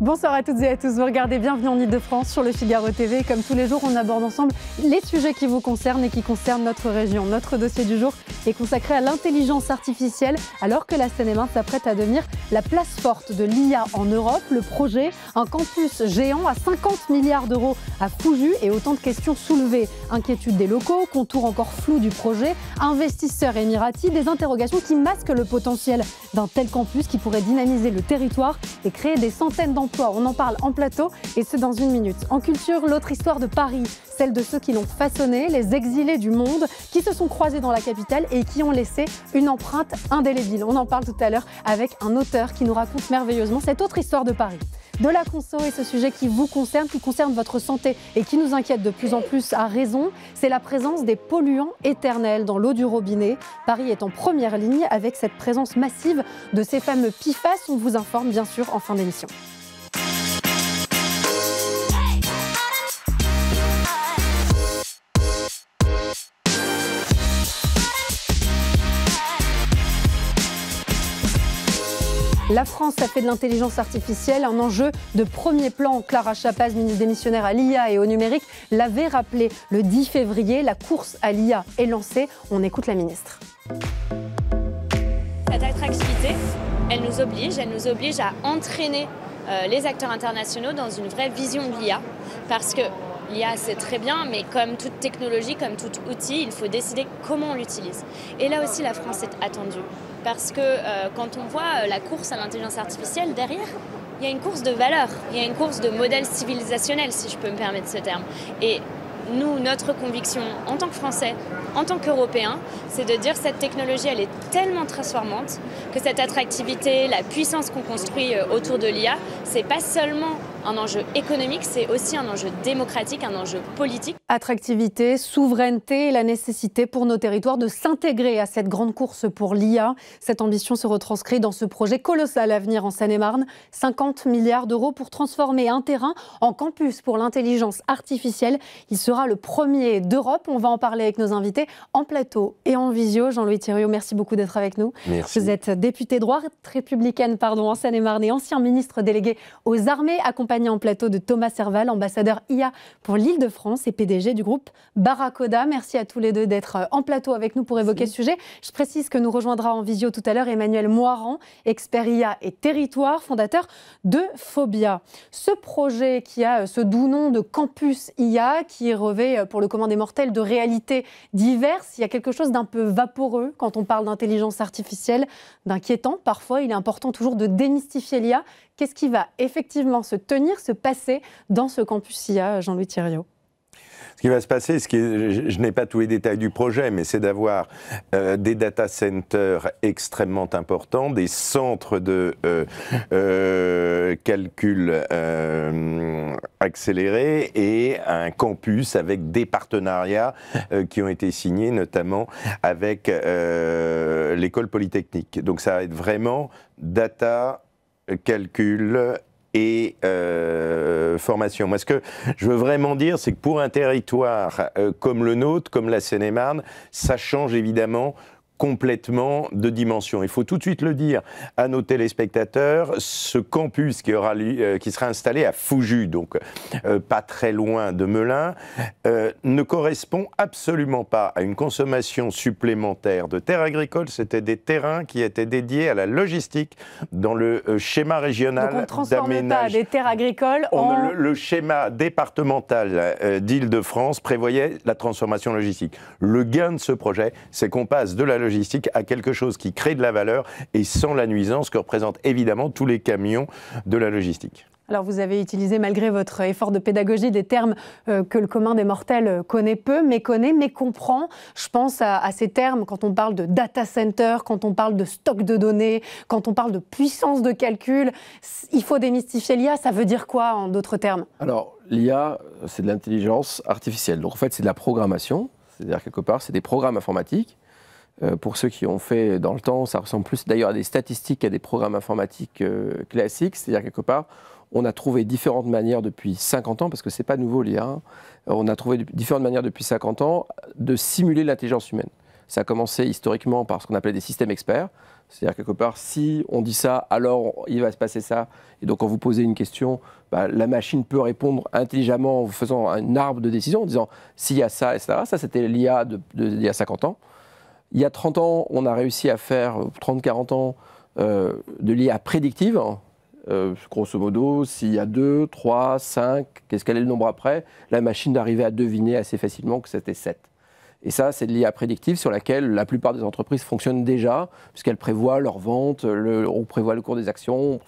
Bonsoir à toutes et à tous, vous regardez Bienvenue en Ile-de-France sur le Figaro TV. Comme tous les jours, on aborde ensemble les sujets qui vous concernent et qui concernent notre région. Notre dossier du jour est consacré à l'intelligence artificielle, alors que la Seine-et-Marne s'apprête à devenir la place forte de l'IA en Europe. Le projet, un campus géant à 50 milliards d'euros à Fouju et autant de questions soulevées. Inquiétude des locaux, contour encore flou du projet, investisseurs émiratis, des interrogations qui masquent le potentiel d'un tel campus qui pourrait dynamiser le territoire et créer des centaines d'emplois. On en parle en plateau et c'est dans une minute. En culture, l'autre histoire de Paris, celle de ceux qui l'ont façonné, les exilés du monde qui se sont croisés dans la capitale et qui ont laissé une empreinte indélébile. On en parle tout à l'heure avec un auteur qui nous raconte merveilleusement cette autre histoire de Paris. De la conso et ce sujet qui vous concerne, qui concerne votre santé et qui nous inquiète de plus en plus à raison, c'est la présence des polluants éternels dans l'eau du robinet. Paris est en première ligne avec cette présence massive de ces fameux PFAS. On vous informe bien sûr en fin d'émission. La France a fait de l'intelligence artificielle un enjeu de premier plan. Clara Chapaz, ministre démissionnaire à l'IA et au numérique, l'avait rappelé le 10 février. La course à l'IA est lancée. On écoute la ministre. Cette attractivité, elle nous oblige à entraîner les acteurs internationaux dans une vraie vision de l'IA. Parce que l'IA, c'est très bien, mais comme toute technologie, comme tout outil, il faut décider comment on l'utilise. Et là aussi, la France est attendue. Parce que quand on voit la course à l'intelligence artificielle, derrière, il y a une course de valeurs, il y a une course de modèle civilisationnel, si je peux me permettre ce terme. Et nous, notre conviction en tant que Français, en tant qu'Européens, c'est de dire que cette technologie, elle est tellement transformante que cette attractivité, la puissance qu'on construit autour de l'IA, c'est pas seulement un enjeu économique, c'est aussi un enjeu démocratique, un enjeu politique. Attractivité, souveraineté et la nécessité pour nos territoires de s'intégrer à cette grande course pour l'IA. Cette ambition se retranscrit dans ce projet colossal à venir en Seine-et-Marne. 50 milliards d'euros pour transformer un terrain en campus pour l'intelligence artificielle. Il sera le premier d'Europe. On va en parler avec nos invités en plateau et en visio. Jean-Louis Thiriot, merci beaucoup d'être avec nous. Merci. Vous êtes député droite républicaine en Seine-et-Marne et ancien ministre délégué aux armées, accompagné en plateau de Thomas Serval, ambassadeur IA pour l'Île-de-France et PDG du groupe Barracoda. Merci à tous les deux d'être en plateau avec nous pour évoquer ce sujet. Je précise que nous rejoindra en visio tout à l'heure Emmanuel Moiran, expert IA et territoire, fondateur de Phobia. Ce projet qui a ce doux nom de campus IA, qui revêt pour le commun des mortels de réalités diverses, il y a quelque chose d'un peu vaporeux quand on parle d'intelligence artificielle, d'inquiétant. Parfois, il est important toujours de démystifier l'IA. Qu'est-ce qui va effectivement se tenir, se passer dans ce campus IA, Jean-Louis Thiriot ? Ce qui va se passer, je n'ai pas tous les détails du projet, mais c'est d'avoir des data centers extrêmement importants, des centres de calcul accélérés et un campus avec des partenariats qui ont été signés, notamment avec l'école polytechnique. Donc ça va être vraiment data, calcul et formation. Moi, ce que je veux vraiment dire, c'est que pour un territoire comme le nôtre, comme la Seine-et-Marne, ça change évidemment complètement de dimension. Il faut tout de suite le dire à nos téléspectateurs, ce campus qui sera installé à Fouju, donc pas très loin de Melun, ne correspond absolument pas à une consommation supplémentaire de terres agricoles. C'était des terrains qui étaient dédiés à la logistique dans le schéma régional d'aménagement. Donc on ne transforme pas des terres agricoles en... Le schéma départemental d'Île-de-France prévoyait la transformation logistique. Le gain de ce projet, c'est qu'on passe de la logistique à quelque chose qui crée de la valeur et sans la nuisance que représentent évidemment tous les camions de la logistique. Alors vous avez utilisé, malgré votre effort de pédagogie, des termes que le commun des mortels connaît peu, méconnaît, mais comprend. Je pense à ces termes quand on parle de data center, quand on parle de stock de données, quand on parle de puissance de calcul. Il faut démystifier l'IA, ça veut dire quoi en d'autres termes ? Alors l'IA, c'est de l'intelligence artificielle. Donc en fait, c'est de la programmation, c'est-à-dire quelque part, c'est des programmes informatiques. Pour ceux qui ont fait dans le temps, ça ressemble plus d'ailleurs à des statistiques qu'à des programmes informatiques classiques. C'est-à-dire quelque part, on a trouvé différentes manières depuis 50 ans, parce que ce n'est pas nouveau l'IA, on a trouvé différentes manières depuis 50 ans de simuler l'intelligence humaine. Ça a commencé historiquement par ce qu'on appelait des systèmes experts. C'est-à-dire, quelque part, si on dit ça, alors il va se passer ça. Et donc, quand vous posez une question, la machine peut répondre intelligemment en vous faisant un arbre de décision, en disant s'il y a ça, etc. Ça, c'était l'IA d'il y a 50 ans. Il y a 30 ans, on a réussi à faire, 30-40 ans, de l'IA prédictive. Grosso modo, s'il y a 2, 3, 5, qu'est-ce qu'elle est le nombre après, la machine arrivait à deviner assez facilement que c'était 7. Et ça, c'est de l'IA prédictive sur laquelle la plupart des entreprises fonctionnent déjà, puisqu'elles prévoient leurs ventes, on prévoit le cours des actions.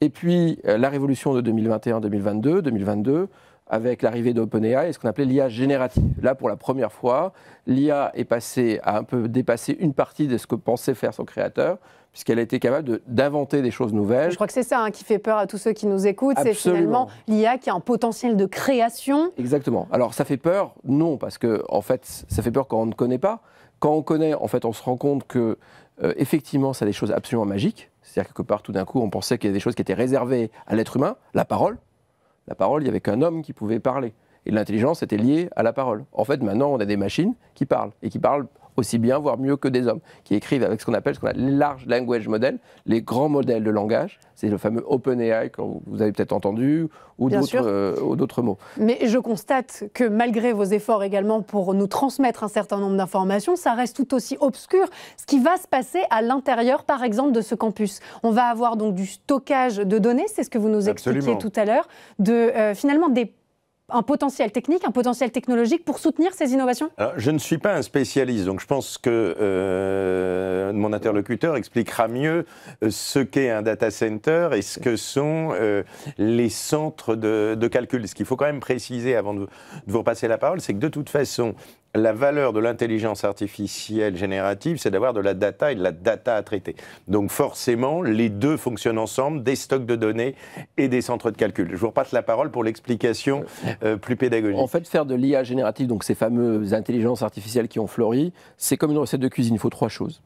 Et puis, la révolution de 2021-2022, avec l'arrivée d'OpenAI et ce qu'on appelait l'IA générative. Là, pour la première fois, l'IA est passée à un peu dépasser une partie de ce que pensait faire son créateur, puisqu'elle a été capable d'inventer des choses nouvelles. Je crois que c'est ça qui fait peur à tous ceux qui nous écoutent. C'est finalement l'IA qui a un potentiel de création. Exactement. Alors, ça fait peur? Non, parce que, en fait, ça fait peur quand on ne connaît pas. Quand on connaît, en fait, on se rend compte que, effectivement, ça a des choses absolument magiques. C'est-à-dire, quelque part, tout d'un coup, on pensait qu'il y avait des choses qui étaient réservées à l'être humain. La parole, il n'y avait qu'un homme qui pouvait parler. Et l'intelligence était liée à la parole. En fait, maintenant, on a des machines qui parlent, et qui parlent aussi bien, voire mieux que des hommes, qui écrivent avec ce qu'on appelle les large language models, les grands modèles de langage. C'est le fameux OpenAI, que vous avez peut-être entendu, ou d'autres mots. Mais je constate que malgré vos efforts également pour nous transmettre un certain nombre d'informations, ça reste tout aussi obscur. Ce qui va se passer à l'intérieur, par exemple, de ce campus. On va avoir donc du stockage de données, c'est ce que vous nous expliquiez tout à l'heure, finalement un potentiel technique, un potentiel technologique pour soutenir ces innovations? Alors, je ne suis pas un spécialiste, donc je pense que mon interlocuteur expliquera mieux ce qu'est un data center et ce que sont les centres de calcul. Ce qu'il faut quand même préciser avant de vous repasser la parole, c'est que de toute façon, la valeur de l'intelligence artificielle générative, c'est d'avoir de la data et de la data à traiter. Donc forcément, les deux fonctionnent ensemble, des stocks de données et des centres de calcul. Je vous repasse la parole pour l'explication plus pédagogique. En fait, faire de l'IA générative, donc ces fameuses intelligences artificielles qui ont fleuri, c'est comme une recette de cuisine, il faut 3 choses.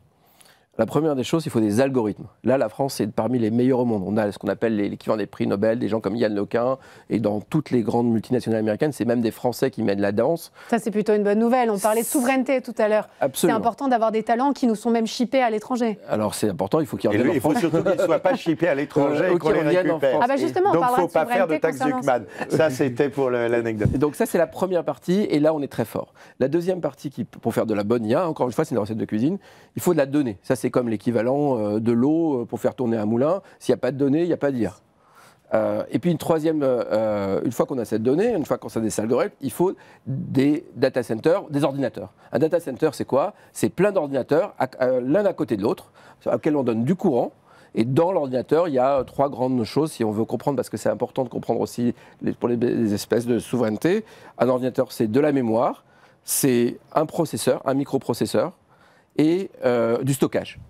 La première des choses, il faut des algorithmes. Là, la France est parmi les meilleurs au monde. On a ce qu'on appelle l'équivalent des prix Nobel, des gens comme Yann Lequin, et dans toutes les grandes multinationales américaines, c'est même des Français qui mènent la danse. Ça, c'est plutôt une bonne nouvelle. On parlait de souveraineté tout à l'heure. Absolument. C'est important d'avoir des talents qui nous sont même chippés à l'étranger. Alors, c'est important, il faut qu'ils reviennent en France. Il faut surtout qu'ils ne soient pas chippés à l'étranger et qu'on les récupère. Ah bah justement, donc, on il ne faut pas faire de taxe Zuckman. Ça, c'était pour l'anecdote. Donc ça, c'est la première partie, et là, on est très fort. La deuxième partie, pour faire de la bonne IA, encore une fois, c'est une recette de cuisine, il faut de la donnée. Ça, c'est comme l'équivalent de l'eau pour faire tourner un moulin. S'il n'y a pas de données, il n'y a pas d'IA. Et puis une troisième, une fois qu'on a cette donnée, une fois qu'on a des algorithmes, il faut des data centers, des ordinateurs. Un data center, c'est quoi? C'est plein d'ordinateurs, l'un à côté de l'autre, auxquels on donne du courant. Et dans l'ordinateur, il y a 3 grandes choses, si on veut comprendre, parce que c'est important de comprendre aussi pour les espèces de souveraineté. Un ordinateur, c'est de la mémoire, c'est un processeur, un microprocesseur, et du stockage,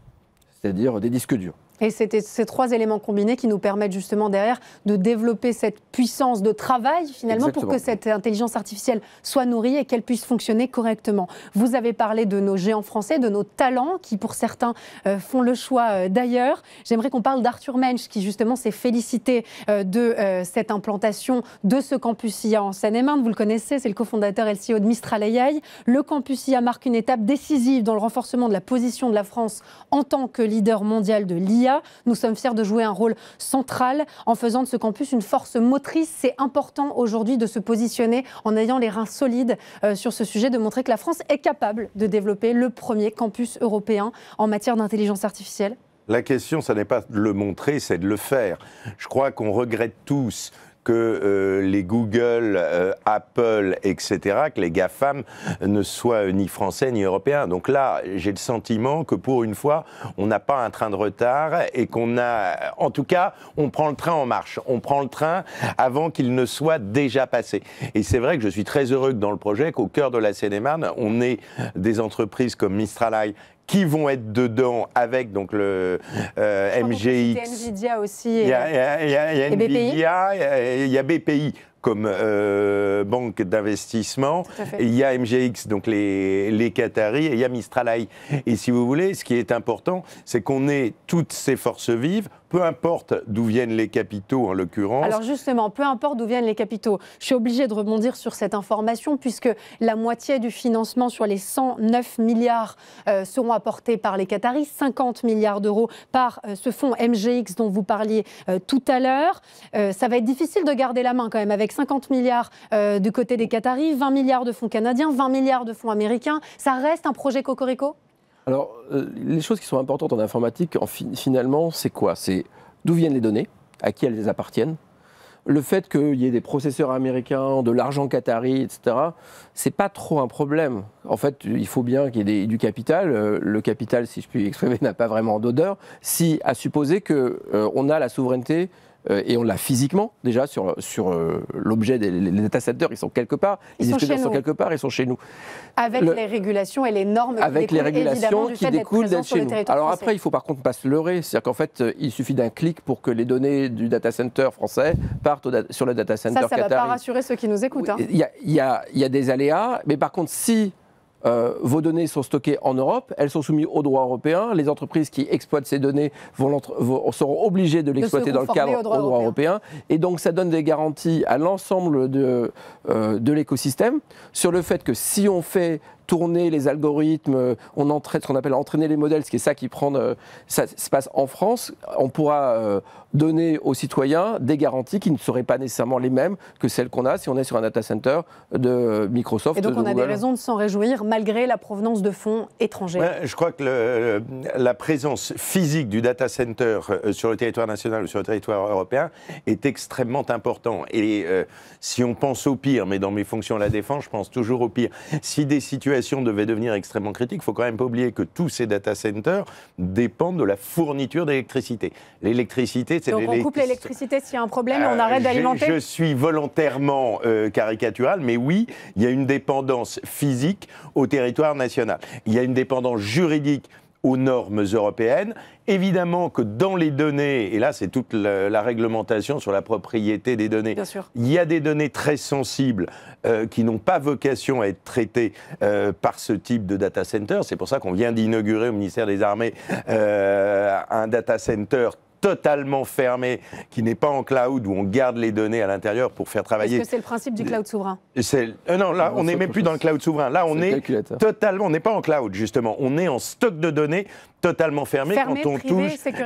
c'est-à-dire des disques durs. Et c'était ces 3 éléments combinés qui nous permettent justement derrière de développer cette puissance de travail finalement. Exactement. Pour que cette intelligence artificielle soit nourrie et qu'elle puisse fonctionner correctement. Vous avez parlé de nos géants français, de nos talents qui pour certains font le choix d'ailleurs. J'aimerais qu'on parle d'Arthur Mensch qui justement s'est félicité de cette implantation de ce campus IA en Seine-et-Marne. Vous le connaissez, c'est le cofondateur et le CEO de Mistral AI. Le campus IA marque une étape décisive dans le renforcement de la position de la France en tant que leader mondial de l'IA. Nous sommes fiers de jouer un rôle central en faisant de ce campus une force motrice. C'est important aujourd'hui de se positionner en ayant les reins solides sur ce sujet, de montrer que la France est capable de développer le premier campus européen en matière d'intelligence artificielle. La question, ce n'est pas de le montrer, c'est de le faire. Je crois qu'on regrette tous que les Google, Apple, etc., que les GAFAM ne soient ni français ni européens. Donc là, j'ai le sentiment que pour une fois, on n'a pas un train de retard et qu'on a... En tout cas, on prend le train en marche. On prend le train avant qu'il ne soit déjà passé. Et c'est vrai que je suis très heureux que dans le projet, qu'au cœur de la Seine-et-Marne, on ait des entreprises comme Mistral AI qui vont être dedans avec donc le MGX. Nvidia aussi. Il y a Nvidia, il y a BPI comme banque d'investissement. Il y a MGX, donc les Qataris, et il y a Mistral AI. Et si vous voulez, ce qui est important, c'est qu'on ait toutes ces forces vives peu importe d'où viennent les capitaux, en l'occurrence. Alors justement, peu importe d'où viennent les capitaux, je suis obligée de rebondir sur cette information puisque la moitié du financement sur les 109 milliards seront apportés par les Qataris, 50 milliards d'euros par ce fonds MGX dont vous parliez tout à l'heure. Ça va être difficile de garder la main quand même avec 50 milliards du côté des Qataris, 20 milliards de fonds canadiens, 20 milliards de fonds américains. Ça reste un projet cocorico ? Alors, les choses qui sont importantes en informatique, finalement, c'est quoi? C'est d'où viennent les données, à qui elles appartiennent. Le fait qu'il y ait des processeurs américains, de l'argent qatari, etc., c'est pas trop un problème. En fait, il faut bien qu'il y ait du capital. Le capital, si je puis exprimer, n'a pas vraiment d'odeur. Si, à supposer qu'on a la souveraineté, et on l'a physiquement déjà sur l'objet des data centers, ils sont quelque part, les disques sont quelque part, ils sont chez nous. Avec les régulations et les normes avec les régulations qui découlent d'être chez nous. Alors après, il faut par contre pas se leurrer, c'est-à-dire qu'en fait, il suffit d'un clic pour que les données du data center français partent sur le data center qatari. Ça va pas rassurer ceux qui nous écoutent. Hein. Il y a des aléas, mais par contre, si vos données sont stockées en Europe, elles sont soumises au droit européen. Les entreprises qui exploitent ces données seront obligées de l'exploiter dans le cadre au droit européen. Et donc, ça donne des garanties à l'ensemble de l'écosystème sur le fait que si on fait tourner les algorithmes, on entraîne ce qu'on appelle entraîner les modèles, ce qui est ça qui prend, ça se passe en France, on pourra donner aux citoyens des garanties qui ne seraient pas nécessairement les mêmes que celles qu'on a si on est sur un data center de Microsoft. Et donc on a des raisons de s'en réjouir malgré la provenance de fonds étrangers. Ouais, je crois que la présence physique du data center sur le territoire national ou sur le territoire européen est extrêmement important. Et si on pense au pire, mais dans mes fonctions à la défense, je pense toujours au pire. Si des situations devaient devenir extrêmement critiques, il ne faut quand même pas oublier que tous ces data centers dépendent de la fourniture d'électricité. L'électricité, c'est... Donc on coupe l'électricité s'il y a un problème et on arrête d'alimenter. Je suis volontairement caricatural, mais oui, il y a une dépendance physique au territoire national. Il y a une dépendance juridique aux normes européennes. Évidemment que dans les données, et là c'est toute la réglementation sur la propriété des données, bien sûr, il y a des données très sensibles qui n'ont pas vocation à être traitées par ce type de data center. C'est pour ça qu'on vient d'inaugurer au ministère des Armées un data center totalement fermé, qui n'est pas en cloud, où on garde les données à l'intérieur pour faire travailler... Est-ce que c'est le principe du cloud souverain? Non, là, on n'est même plus dans le cloud souverain. Là, on est totalement... On n'est pas en cloud, justement. On est en stock de données totalement fermé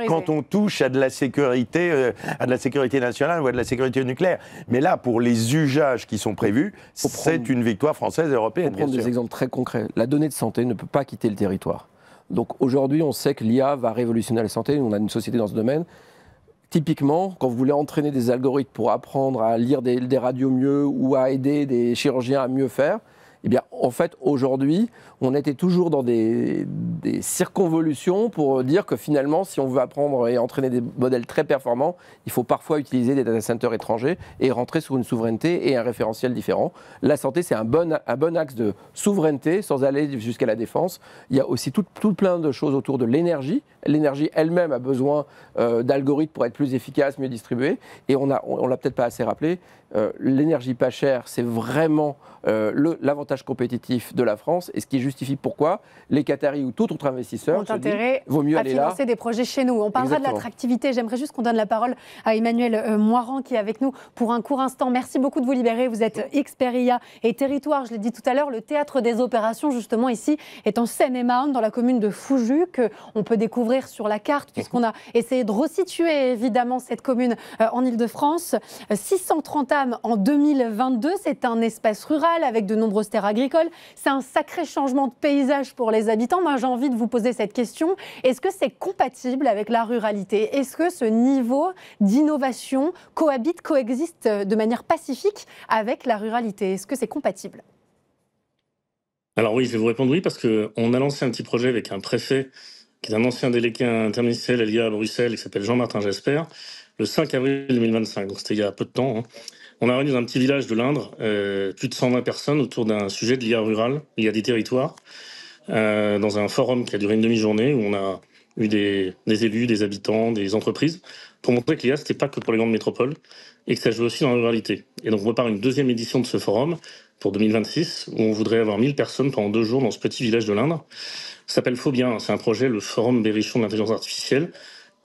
quand on touche à de la sécurité nationale ou à de la sécurité nucléaire. Mais là, pour les usages qui sont prévus, c'est une victoire française et européenne. Pour prendre des exemples très concrets, la donnée de santé ne peut pas quitter le territoire. Donc aujourd'hui, on sait que l'IA va révolutionner la santé. On a une société dans ce domaine. Typiquement, quand vous voulez entraîner des algorithmes pour apprendre à lire des radios mieux ou à aider des chirurgiens à mieux faire, eh bien, en fait, aujourd'hui, on était toujours dans des circonvolutions pour dire que finalement, si on veut apprendre et entraîner des modèles très performants, il faut parfois utiliser des data centers étrangers et rentrer sur une souveraineté et un référentiel différent. La santé, c'est un bon axe de souveraineté sans aller jusqu'à la défense. Il y a aussi tout plein de choses autour de l'énergie. L'énergie elle-même a besoin d'algorithmes pour être plus efficace, mieux distribuée. Et on l'a peut-être pas assez rappelé, l'énergie pas chère, c'est vraiment l'avantage compétitif de la France et ce qui justifie pourquoi les Qataris ou tout autre investisseur ont intérêt vaut mieux à aller là. financer des projets chez nous. On parlera de l'attractivité. J'aimerais juste qu'on donne la parole à Emmanuel Moirand qui est avec nous pour un court instant. Merci beaucoup de vous libérer. Vous êtes expert IA et territoire. Je l'ai dit tout à l'heure, le théâtre des opérations justement ici est en Seine-et-Marne dans la commune de Foujuc. On peut découvrir sur la carte puisqu'on a essayé de resituer évidemment cette commune en Ile-de-France. 630 âmes en 2022. C'est un espace rural avec de nombreuses terres agricoles. C'est un sacré changement de paysage pour les habitants. Moi, j'ai envie de vous poser cette question. Est-ce que c'est compatible avec la ruralité? Est-ce que ce niveau d'innovation coexiste de manière pacifique avec la ruralité? Est-ce que c'est compatible? Alors oui, je vais vous répondre oui, parce qu'on a lancé un petit projet avec un préfet qui est un ancien délégué interministériel à l'IA à Bruxelles, qui s'appelle Jean-Martin Jesper, le 5 avril 2025. Donc c'était il y a peu de temps. On a réuni dans un petit village de l'Indre plus de 120 personnes autour d'un sujet de l'IA rurale, l'IA des territoires, dans un forum qui a duré une demi-journée où on a eu des élus, des habitants, des entreprises, pour montrer que l'IA, c'était pas que pour les grandes métropoles et que ça jouait aussi dans la ruralité. Et donc on prépare une deuxième édition de ce forum pour 2026, où on voudrait avoir 1000 personnes pendant 2 jours dans ce petit village de l'Indre. Ça s'appelle Faut Bien, c'est un projet, le Forum Berrichon de l'intelligence artificielle,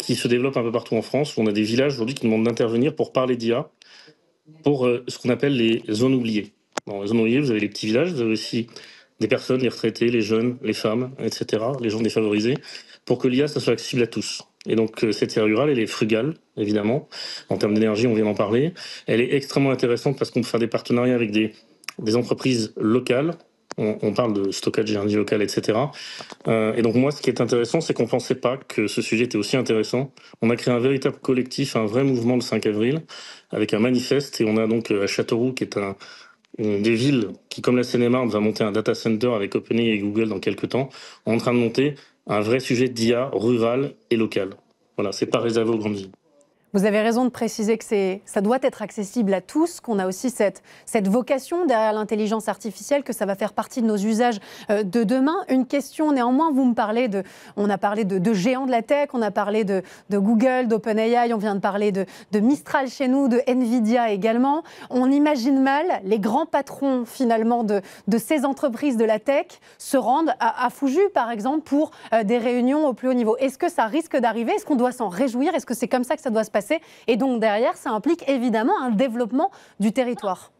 qui se développe un peu partout en France, où on a des villages aujourd'hui qui demandent d'intervenir pour parler d'IA, pour ce qu'on appelle les zones oubliées. Dans les zones oubliées, vous avez les petits villages, vous avez aussi des personnes, les retraités, les jeunes, les femmes, etc., les gens défavorisés, pour que l'IA, ça soit accessible à tous. Et donc, cette série rurale, elle est frugale, évidemment. En termes d'énergie, on vient d'en parler. Elle est extrêmement intéressante parce qu'on peut faire des partenariats avec des entreprises locales. On parle de stockage d'énergie locale, etc. Et donc, moi, ce qui est intéressant, c'est qu'on ne pensait pas que ce sujet était aussi intéressant. On a créé un véritable collectif, un vrai mouvement le 5 avril, avec un manifeste. Et on a donc à Châteauroux, qui est une des villes qui, comme la Seine-et-Marne, va monter un data center avec OpenAI et Google dans quelques temps, en train de monter un vrai sujet d'IA rural et local. Voilà, c'est pas réservé aux grandes villes. Vous avez raison de préciser que ça doit être accessible à tous, qu'on a aussi cette vocation derrière l'intelligence artificielle, que ça va faire partie de nos usages de demain. Une question néanmoins, on a parlé de géants de la tech, on a parlé de Google, d'OpenAI, on vient de parler de Mistral chez nous, de Nvidia également. On imagine mal les grands patrons finalement de ces entreprises de la tech se rendent à Fouju par exemple pour des réunions au plus haut niveau. Est-ce que ça risque d'arriver? Est-ce qu'on doit s'en réjouir? Est-ce que c'est comme ça que ça doit se passer? Et donc derrière, ça implique évidemment un développement du territoire.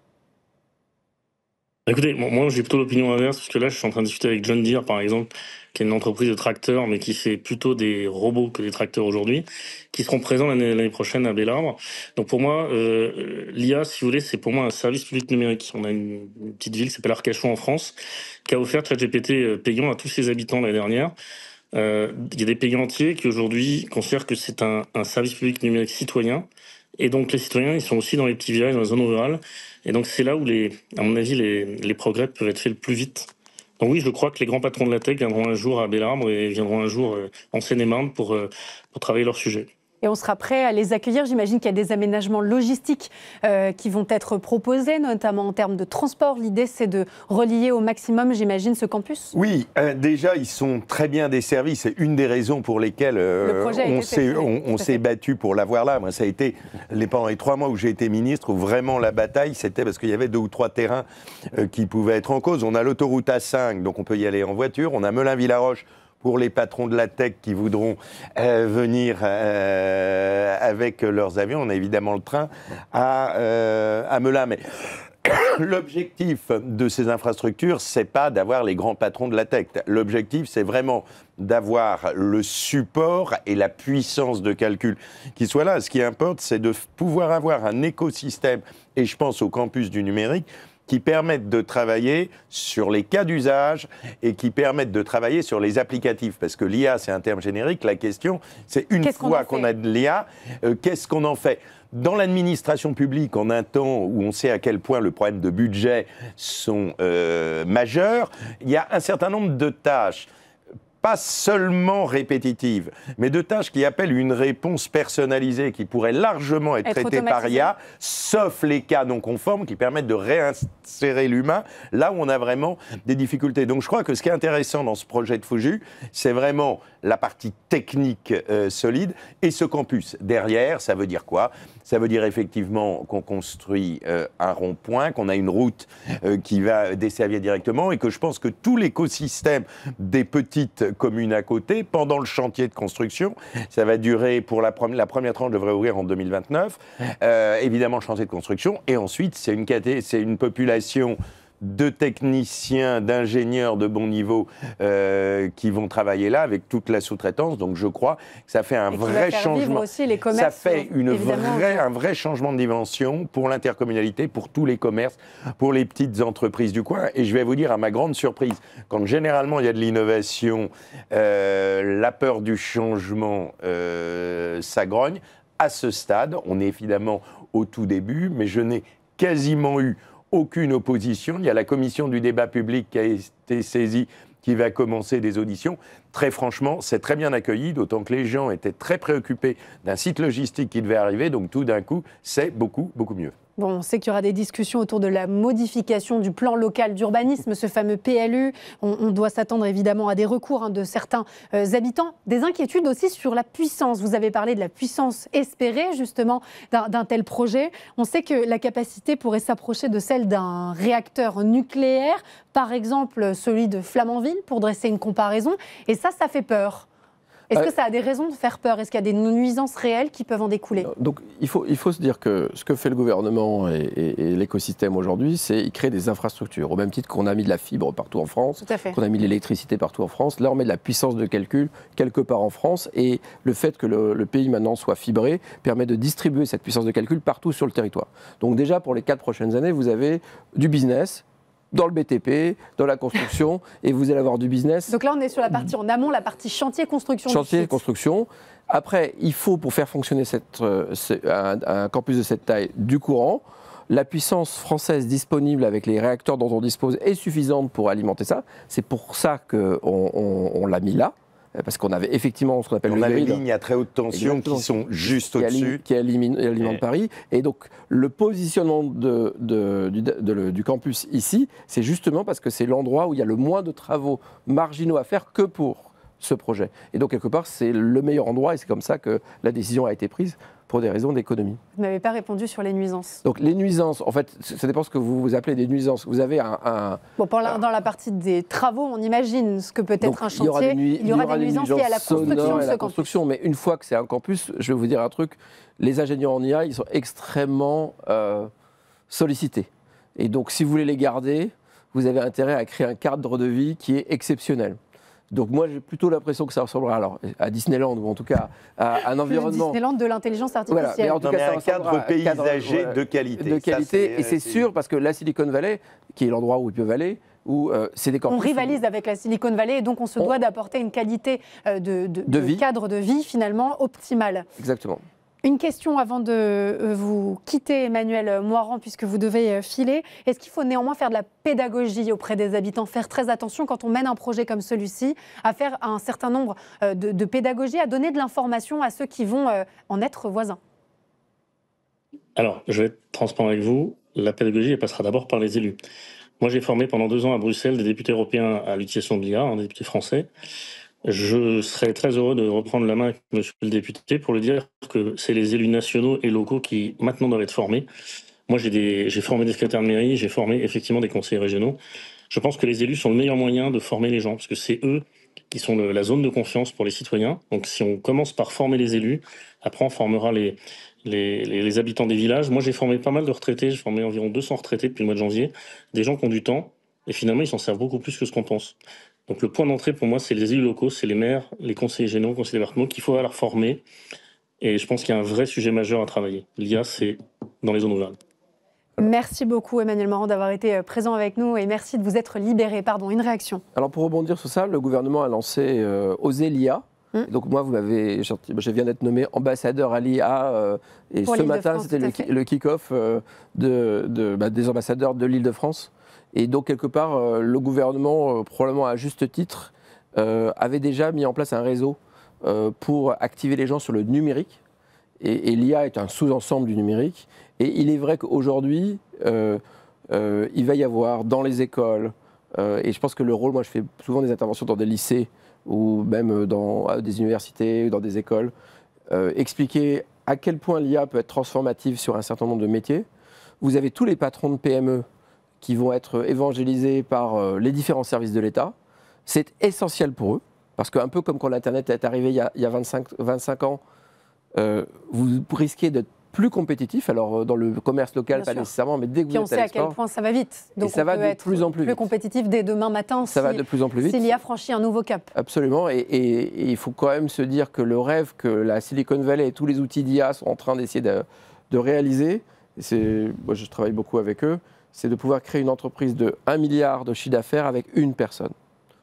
Écoutez, moi j'ai plutôt l'opinion inverse, parce que là je suis en train de discuter avec John Deere par exemple, qui est une entreprise de tracteurs, mais qui fait plutôt des robots que des tracteurs aujourd'hui, qui seront présents l'année prochaine à Bellarbre. Donc pour moi, l'IA, si vous voulez, c'est pour moi un service public numérique. On a une petite ville qui s'appelle Arcachon en France, qui a offert ChatGPT payant à tous ses habitants l'année dernière. Il y a des pays entiers qui aujourd'hui considèrent que c'est un service public numérique citoyen. Et donc les citoyens, ils sont aussi dans les petits villages, dans les zones rurales. Et donc c'est là où, à mon avis, les progrès peuvent être faits le plus vite. Donc oui, je crois que les grands patrons de la tech viendront un jour à Bellarbre et viendront un jour en Seine-et-Marne pour travailler leur sujet. Et on sera prêt à les accueillir. J'imagine qu'il y a des aménagements logistiques qui vont être proposés, notamment en termes de transport. L'idée, c'est de relier au maximum, j'imagine, ce campus. Oui, déjà, ils sont très bien desservis. C'est une des raisons pour lesquelles on s'est battu pour l'avoir là. Moi, ça a été, pendant les 3 mois où j'ai été ministre, où vraiment la bataille, c'était parce qu'il y avait 2 ou 3 terrains qui pouvaient être en cause. On a l'autoroute A5, donc on peut y aller en voiture. On a Melun-Villaroche, pour les patrons de la tech qui voudront venir avec leurs avions. On a évidemment le train à Melun. Mais l'objectif de ces infrastructures, c'est pas d'avoir les grands patrons de la tech. L'objectif, c'est vraiment d'avoir le support et la puissance de calcul qui soit là. Ce qui importe, c'est de pouvoir avoir un écosystème, et je pense au campus du numérique, qui permettent de travailler sur les cas d'usage et qui permettent de travailler sur les applicatifs. Parce que l'IA, c'est un terme générique. La question, c'est une fois qu'on a de l'IA, qu'est-ce qu'on en fait ? Dans l'administration publique, en un temps où on sait à quel point le problème de budget sont majeurs, il y a un certain nombre de tâches, pas seulement répétitives, mais de tâches qui appellent une réponse personnalisée, qui pourrait largement être traitée par IA, sauf les cas non conformes qui permettent de réinsérer l'humain, là où on a vraiment des difficultés. Donc je crois que ce qui est intéressant dans ce projet de Fouju, c'est vraiment la partie technique solide et ce campus. Derrière, ça veut dire quoi ? Ça veut dire effectivement qu'on construit un rond-point, qu'on a une route qui va desservir directement et que je pense que tout l'écosystème des petites communes à côté, pendant le chantier de construction, ça va durer pour la première tranche devrait ouvrir en 2029, évidemment le chantier de construction, et ensuite c'est une population de techniciens, d'ingénieurs de bon niveau qui vont travailler là avec toute la sous-traitance. Donc je crois que ça fait un vrai changement. Ça fait un vrai changement de dimension pour l'intercommunalité, pour tous les commerces, pour les petites entreprises du coin. Et je vais vous dire, à ma grande surprise, quand généralement il y a de l'innovation, la peur du changement s'agrogne. À ce stade, on est évidemment au tout début, mais je n'ai quasiment eu aucune opposition. Il y a la commission du débat public qui a été saisie, qui va commencer des auditions. Très franchement, c'est très bien accueilli, d'autant que les gens étaient très préoccupés d'un site logistique qui devait arriver. Donc tout d'un coup, c'est beaucoup, beaucoup mieux. Bon, on sait qu'il y aura des discussions autour de la modification du plan local d'urbanisme, ce fameux PLU. On doit s'attendre évidemment à des recours de certains habitants. Des inquiétudes aussi sur la puissance. Vous avez parlé de la puissance espérée justement d'un tel projet. On sait que la capacité pourrait s'approcher de celle d'un réacteur nucléaire, par exemple celui de Flamanville, pour dresser une comparaison. Et ça fait peur. Est-ce que ça a des raisons de faire peur? Est-ce qu'il y a des nuisances réelles qui peuvent en découler? Donc il faut se dire que ce que fait le gouvernement et l'écosystème aujourd'hui, c'est qu'il crée des infrastructures. Au même titre qu'on a mis de la fibre partout en France, qu'on a mis de l'électricité partout en France, là on met de la puissance de calcul quelque part en France, et le fait que le pays maintenant soit fibré permet de distribuer cette puissance de calcul partout sur le territoire. Donc déjà pour les 4 prochaines années, vous avez du business dans le BTP, dans la construction, et vous allez avoir du business. Donc là, on est sur la partie en amont, la partie chantier-construction. Chantier-construction. Après, il faut, pour faire fonctionner un campus de cette taille, du courant. La puissance française disponible avec les réacteurs dont on dispose est suffisante pour alimenter ça. C'est pour ça qu'on l'a mis là. Parce qu'on avait effectivement ce qu'on appelle le grid. On a des lignes à très haute tension qui sont juste au-dessus. Qui alimentent Paris. Et donc, le positionnement du campus ici, c'est justement parce que c'est l'endroit où il y a le moins de travaux marginaux à faire que pour ce projet. Et donc, quelque part, c'est le meilleur endroit, et c'est comme ça que la décision a été prise pour des raisons d'économie. Vous n'avez pas répondu sur les nuisances. Donc les nuisances, en fait, ça dépend ce que vous appelez des nuisances. Vous avez Bon, dans la partie des travaux, on imagine ce que peut être un chantier. Il y aura des nuisances liées à la construction de ce campus. Mais une fois que c'est un campus, je vais vous dire un truc, les ingénieurs en IA, ils sont extrêmement sollicités. Et donc si vous voulez les garder, vous avez intérêt à créer un cadre de vie qui est exceptionnel. Donc moi, j'ai plutôt l'impression que ça ressemblera à Disneyland, ou en tout cas à un environnement... Le Disneyland de l'intelligence artificielle. Voilà, mais en tout cas, un cadre paysager de qualité. De qualité, et c'est sûr, parce que la Silicon Valley, qui est l'endroit où ils peuvent aller, où c'est des campus... On rivalise avec la Silicon Valley, et donc on se doit d'apporter une qualité de cadre de vie, finalement, optimale. Exactement. Une question avant de vous quitter, Emmanuel Moirand, puisque vous devez filer. Est-ce qu'il faut néanmoins faire de la pédagogie auprès des habitants, faire très attention quand on mène un projet comme celui-ci, à faire un certain nombre de pédagogie, à donner de l'information à ceux qui vont en être voisins? Alors, je vais être transparent avec vous. La pédagogie, elle passera d'abord par les élus. Moi, j'ai formé pendant 2 ans à Bruxelles des députés européens à l'utilisation de l'IA, des députés français. Je serais très heureux de reprendre la main avec monsieur le député pour lui dire que c'est les élus nationaux et locaux qui maintenant doivent être formés. Moi, j'ai formé des secrétaires de mairie, j'ai formé effectivement des conseillers régionaux. Je pense que les élus sont le meilleur moyen de former les gens, parce que c'est eux qui sont la zone de confiance pour les citoyens. Donc si on commence par former les élus, après on formera les habitants des villages. Moi, j'ai formé pas mal de retraités, j'ai formé environ 200 retraités depuis le mois de janvier, des gens qui ont du temps, et finalement, ils s'en servent beaucoup plus que ce qu'on pense. Donc le point d'entrée pour moi, c'est les élus locaux, c'est les maires, les conseillers généraux, conseillers départementaux qu'il faut leur former. Et je pense qu'il y a un vrai sujet majeur à travailler. L'IA, c'est dans les zones rurales. Merci beaucoup Emmanuel Moirand d'avoir été présent avec nous et merci de vous être libéré. Pardon, une réaction. Alors pour rebondir sur ça, le gouvernement a lancé Oser l'IA. Donc moi, je viens d'être nommé ambassadeur à l'IA et ce matin, c'était le kick-off des ambassadeurs de l'Île-de-France. Et donc, quelque part, le gouvernement, probablement à juste titre, avait déjà mis en place un réseau pour activer les gens sur le numérique. Et l'IA est un sous-ensemble du numérique. Et il est vrai qu'aujourd'hui, il va y avoir dans les écoles, et je pense que le rôle, moi je fais souvent des interventions dans des lycées ou même dans des universités ou dans des écoles, expliquer à quel point l'IA peut être transformative sur un certain nombre de métiers. Vous avez tous les patrons de PME qui vont être évangélisés par les différents services de l'État. C'est essentiel pour eux, parce qu'un peu comme quand l'Internet est arrivé il y a 25 ans, vous risquez d'être plus compétitif. Alors dans le commerce local, pas nécessairement, mais dès que vous êtes à l'export... on sait à quel point ça va vite. Donc et ça va de plus en plus vite. Plus compétitif dès demain matin ça va de plus en plus vite. Si l'IA franchit un nouveau cap. Absolument, et il faut quand même se dire que le rêve que la Silicon Valley et tous les outils d'IA sont en train d'essayer de réaliser, moi je travaille beaucoup avec eux, c'est de pouvoir créer une entreprise de 1 milliard de chiffre d'affaires avec une personne.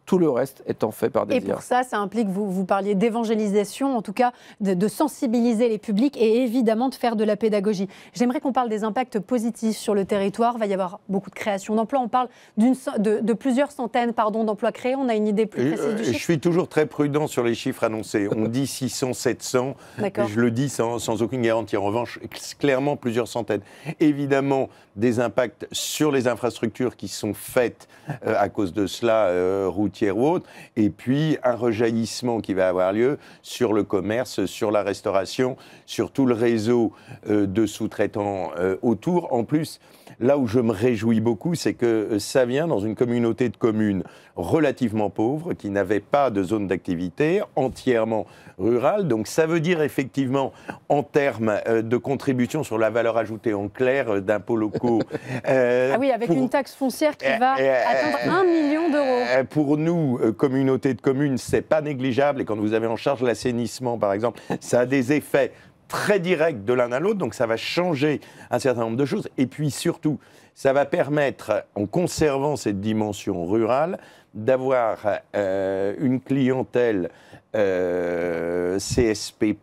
Tout le reste étant fait par des IA. Et pour ça, ça implique, vous parliez d'évangélisation, en tout cas de sensibiliser les publics et évidemment de faire de la pédagogie. J'aimerais qu'on parle des impacts positifs sur le territoire. Il va y avoir beaucoup de création d'emplois. On parle de plusieurs centaines d'emplois créés. On a une idée plus précise du chiffre? Je suis toujours très prudent sur les chiffres annoncés. On dit 600, 700. Je le dis sans aucune garantie. En revanche, clairement plusieurs centaines. Évidemment, des impacts sur les infrastructures qui sont faites à cause de cela, routières, routière ou autre, et puis un rejaillissement qui va avoir lieu sur le commerce, sur la restauration, sur tout le réseau de sous-traitants autour. En plus, là où je me réjouis beaucoup, c'est que ça vient dans une communauté de communes relativement pauvre, qui n'avait pas de zone d'activité, entièrement rurale. Donc ça veut dire effectivement, en termes de contribution sur la valeur ajoutée, en clair, d'impôts locaux. Ah oui, avec une taxe foncière qui va atteindre 1 million d'euros. Pour nous, communauté de communes, c'est pas négligeable. Et quand vous avez en charge l'assainissement, par exemple, ça a des effets très directs de l'un à l'autre. Donc ça va changer un certain nombre de choses. Et puis surtout, ça va permettre, en conservant cette dimension rurale, d'avoir une clientèle CSP+,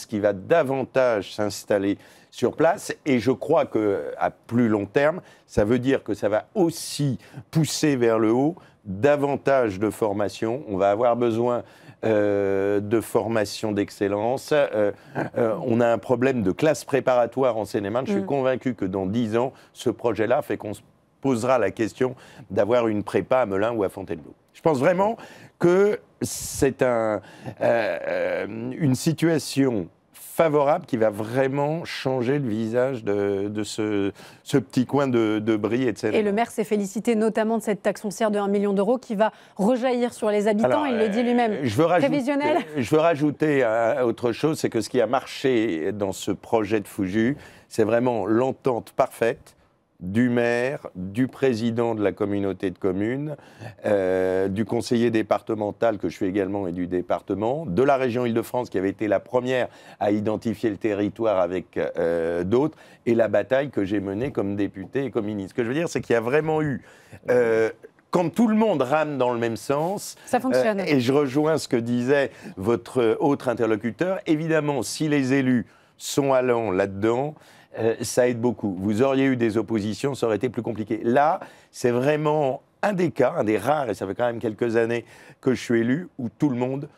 qui va davantage s'installer sur place. Et je crois qu'à plus long terme, ça veut dire que ça va aussi pousser vers le haut davantage de formation. On va avoir besoin de formation d'excellence. On a un problème de classe préparatoire en Seine-et-Marne. Je suis convaincu que dans 10 ans, ce projet-là fait qu'on se posera la question d'avoir une prépa à Melun ou à Fontainebleau. Je pense vraiment que c'est une situation favorable qui va vraiment changer le visage de ce petit coin de Brie et de Seine-et-Marne. Et le maire s'est félicité notamment de cette taxe foncière de 1 million d'euros qui va rejaillir sur les habitants. Alors, il le dit lui-même. Prévisionnel. Je veux rajouter autre chose, c'est que ce qui a marché dans ce projet de Fouju, c'est vraiment l'entente parfaite du maire, du président de la communauté de communes, du conseiller départemental que je suis également et du département, de la région Île-de-France qui avait été la première à identifier le territoire avec d'autres, et la bataille que j'ai menée comme député et comme ministre. Ce que je veux dire, c'est qu'il y a vraiment eu... quand tout le monde rame dans le même sens, ça fonctionne. Et je rejoins ce que disait votre autre interlocuteur, évidemment, si les élus sont allants là-dedans, ça aide beaucoup. Vous auriez eu des oppositions, ça aurait été plus compliqué. Là, c'est vraiment un des cas, un des rares, et ça fait quand même quelques années que je suis élu, où tout le monde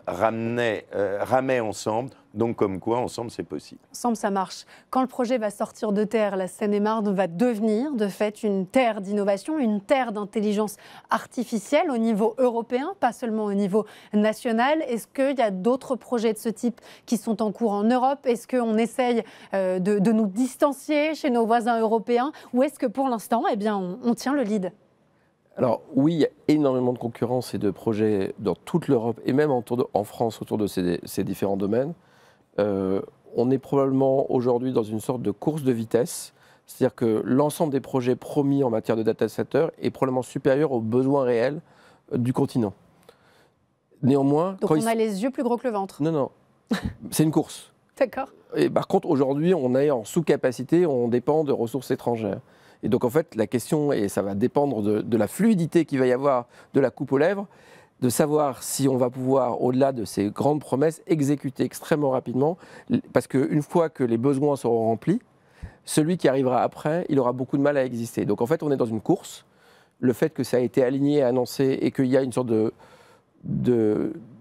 ramait ensemble. Donc, comme quoi, ensemble, c'est possible. Ensemble, ça marche. Quand le projet va sortir de terre, la Seine-et-Marne va devenir, de fait, une terre d'innovation, une terre d'intelligence artificielle au niveau européen, pas seulement au niveau national. Est-ce qu'il y a d'autres projets de ce type qui sont en cours en Europe? Est-ce qu'on essaye de nous distancier chez nos voisins européens? Ou est-ce que, pour l'instant, eh bien, on tient le lead? Alors oui, il y a énormément de concurrence et de projets dans toute l'Europe et même en France autour de ces différents domaines. On est probablement aujourd'hui dans une sorte de course de vitesse, c'est-à-dire que l'ensemble des projets promis en matière de data center est probablement supérieur aux besoins réels du continent. Néanmoins... Donc on a les yeux plus gros que le ventre. Non, c'est une course. D'accord. Et par contre, aujourd'hui, on est en sous-capacité, on dépend de ressources étrangères. Et donc, en fait, la question, et ça va dépendre de la fluidité qu'il va y avoir de la coupe aux lèvres, de savoir si on va pouvoir, au-delà de ces grandes promesses, exécuter extrêmement rapidement. Parce qu'une fois que les besoins seront remplis, celui qui arrivera après, il aura beaucoup de mal à exister. Donc, en fait, on est dans une course. Le fait que ça a été aligné, annoncé, et qu'il y a une sorte de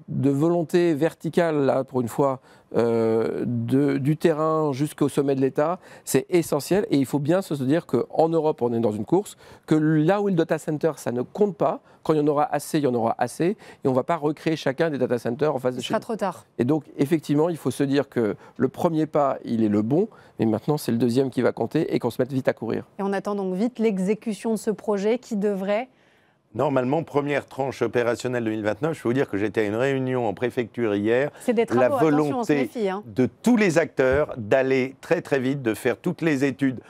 volonté verticale, là, pour une fois, du terrain jusqu'au sommet de l'État, c'est essentiel. Et il faut bien se dire qu'en Europe, on est dans une course, que là où le data center, ça ne compte pas. Quand il y en aura assez, il y en aura assez. Et on ne va pas recréer chacun des data centers en face de chez nous. Ce sera trop tard. Et donc, effectivement, il faut se dire que le premier pas, il est le bon, mais maintenant, c'est le deuxième qui va compter et qu'on se mette vite à courir. Et on attend donc vite l'exécution de ce projet qui devrait... Normalement, première tranche opérationnelle 2029, je peux vous dire que j'étais à une réunion en préfecture hier. C'est des travaux, la volonté attention, on se méfie, de tous les acteurs d'aller très très vite, de faire toutes les études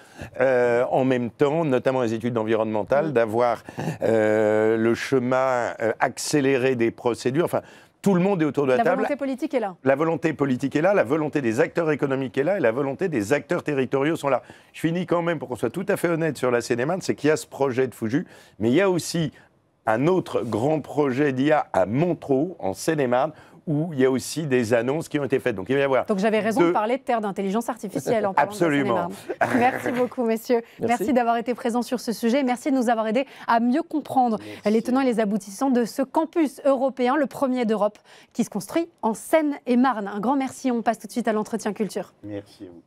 en même temps, notamment les études environnementales, d'avoir le chemin accéléré des procédures. Enfin, tout le monde est autour de la table. La volonté politique est là. La volonté politique est là, la volonté des acteurs économiques est là et la volonté des acteurs territoriaux sont là. Je finis quand même, pour qu'on soit tout à fait honnête sur la Seine-et-Marne, c'est qu'il y a ce projet de Fouju, mais il y a aussi un autre grand projet d'IA à Montreux, en Seine-et-Marne, où il y a aussi des annonces qui ont été faites. Donc il va y avoir... Donc j'avais raison de parler de terre d'intelligence artificielle en parlant Absolument. de la Seine-et-Marne. Merci beaucoup, messieurs. Merci d'avoir été présents sur ce sujet. Merci de nous avoir aidés à mieux comprendre les tenants et les aboutissants de ce campus européen, le premier d'Europe, qui se construit en Seine-et-Marne. Un grand merci. On passe tout de suite à l'entretien culture. Merci à vous.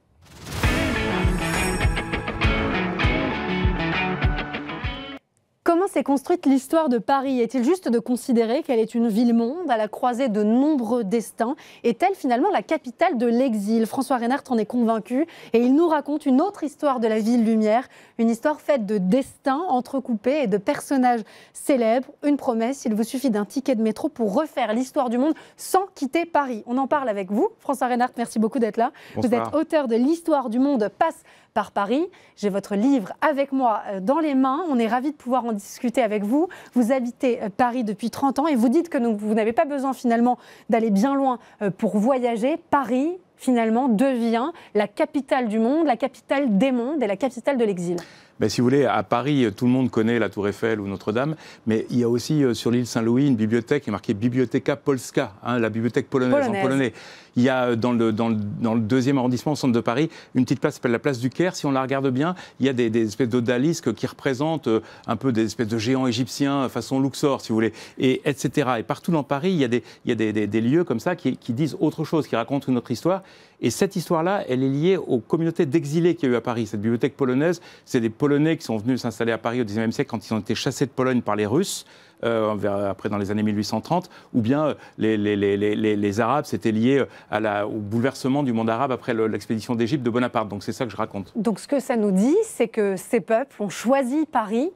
Comment s'est construite l'histoire de Paris? Est-il juste de considérer qu'elle est une ville-monde à la croisée de nombreux destins? Est-elle finalement la capitale de l'exil? François Reynard en est convaincu et il nous raconte une autre histoire de la ville lumière, une histoire faite de destins entrecoupés et de personnages célèbres. Une promesse, il vous suffit d'un ticket de métro pour refaire l'histoire du monde sans quitter Paris. On en parle avec vous. François Reynard, merci beaucoup d'être là. Bonsoir. Vous êtes auteur de L'histoire du monde passe par Paris. J'ai votre livre avec moi dans les mains. On est ravis de pouvoir en discuter avec vous. Vous habitez Paris depuis 30 ans et vous dites que vous n'avez pas besoin finalement d'aller bien loin pour voyager. Paris, finalement, devient la capitale du monde, la capitale des mondes et la capitale de l'exil. Ben, si vous voulez, à Paris, tout le monde connaît la Tour Eiffel ou Notre-Dame, mais il y a aussi sur l'île Saint-Louis une bibliothèque qui est marquée Biblioteka Polska, la bibliothèque polonaise en polonais. Il y a dans le 2e arrondissement, au centre de Paris, une petite place qui s'appelle la place du Caire. Si on la regarde bien, il y a des espèces d'odalisques qui représentent un peu des espèces de géants égyptiens façon Luxor, si vous voulez, et etc. Et partout dans Paris, il y a des lieux comme ça qui disent autre chose, qui racontent une autre histoire. Et cette histoire-là, elle est liée aux communautés d'exilés qu'il y a eu à Paris. Cette bibliothèque polonaise, c'est des Polonais qui sont venus s'installer à Paris au XIXe siècle quand ils ont été chassés de Pologne par les Russes. Après dans les années 1830, ou bien les Arabes, c'était lié au bouleversement du monde arabe après l'expédition d'Égypte de Bonaparte. Donc c'est ça que je raconte. Donc ce que ça nous dit, c'est que ces peuples ont choisi Paris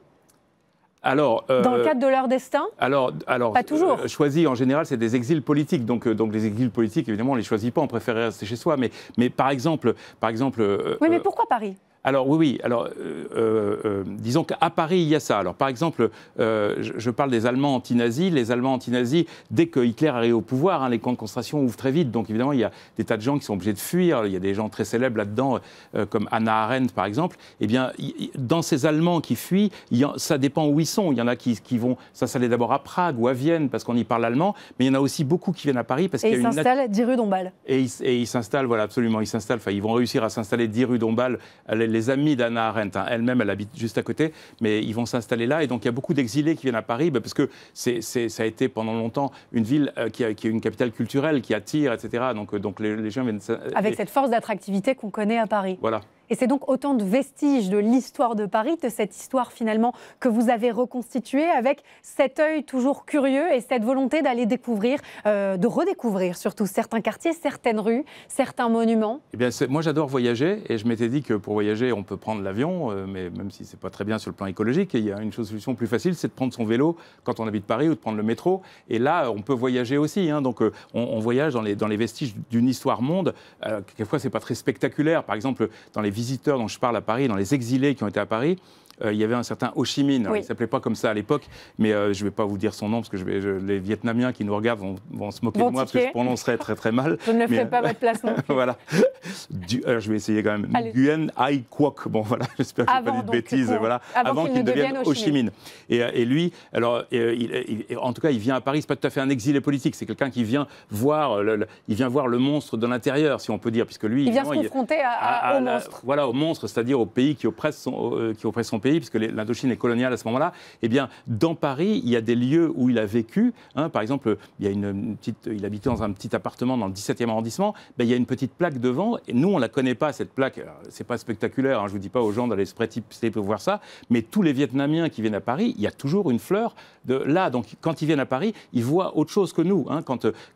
dans le cadre de leur destin? Alors pas toujours. Choisi, en général, c'est des exils politiques. Donc les exils politiques, évidemment, on ne les choisit pas, on préfère rester chez soi. Mais par exemple... oui, mais pourquoi Paris? Alors oui. Alors, disons qu'à Paris, il y a ça. Alors, par exemple, je parle des Allemands anti-nazis. Les Allemands anti-nazis, dès que Hitler arrive au pouvoir, les camps de concentration ouvrent très vite. Donc, évidemment, il y a des tas de gens qui sont obligés de fuir. Il y a des gens très célèbres là-dedans, comme Hannah Arendt, par exemple. Eh bien, dans ces Allemands qui fuient, ça dépend où ils sont. Il y en a qui vont s'installer d'abord à Prague ou à Vienne, parce qu'on y parle allemand. Mais il y en a aussi beaucoup qui viennent à Paris. Parce et ils s'installent 10 rue Dombasle. Et ils s'installent, voilà, absolument. Ils vont réussir à s'installer 10 rue Dombasle. Les amis d'Hannah Arendt, elle-même, elle habite juste à côté, mais ils vont s'installer là. Et donc, il y a beaucoup d'exilés qui viennent à Paris, parce que ça a été pendant longtemps une ville qui est une capitale culturelle, qui attire, etc. Donc les gens viennent... Avec cette force d'attractivité qu'on connaît à Paris. Voilà. Et c'est donc autant de vestiges de l'histoire de Paris, de cette histoire finalement que vous avez reconstituée avec cet œil toujours curieux et cette volonté d'aller découvrir, de redécouvrir surtout certains quartiers, certaines rues, certains monuments. Eh bien, moi j'adore voyager et je m'étais dit que pour voyager on peut prendre l'avion, mais même si c'est pas très bien sur le plan écologique, il y a une solution plus facile, c'est de prendre son vélo quand on habite Paris ou de prendre le métro. Et là on peut voyager aussi, donc on voyage dans les vestiges d'une histoire monde. Quelquefois c'est pas très spectaculaire, par exemple dans les visiteurs dont je parle à Paris, dans les exilés qui ont été à Paris, il y avait un certain Ho Chi Minh. Oui. Il ne s'appelait pas comme ça à l'époque, mais je ne vais pas vous dire son nom, parce que les Vietnamiens qui nous regardent vont se moquer de moi, parce que je prononcerai très très mal. Je ne le ferai pas à votre place non plus. Voilà. Alors, je vais essayer quand même. Nguyen Ai Quoc. Bon, voilà, j'espère que je n'ai pas dit de bêtises. Voilà. Avant qu'il devienne Ho Chi Minh. Et lui, alors, en tout cas, il vient à Paris, ce n'est pas tout à fait un exilé politique, c'est quelqu'un qui vient voir le monstre de l'intérieur, si on peut dire, puisque lui... Il vient se confronter au monstre. Voilà, au monstre, c'est-à-dire au pays qui oppresse son pays, puisque l'Indochine est coloniale à ce moment-là. Eh bien, dans Paris, il y a des lieux où il a vécu. Par exemple, il habitait dans un petit appartement dans le 17e arrondissement. Il y a une petite plaque devant. Et nous, on ne la connaît pas, cette plaque. C'est pas spectaculaire. Je ne vous dis pas aux gens d'aller se prêter pour voir ça. Mais tous les Vietnamiens qui viennent à Paris, il y a toujours une fleur là. Donc, quand ils viennent à Paris, ils voient autre chose que nous.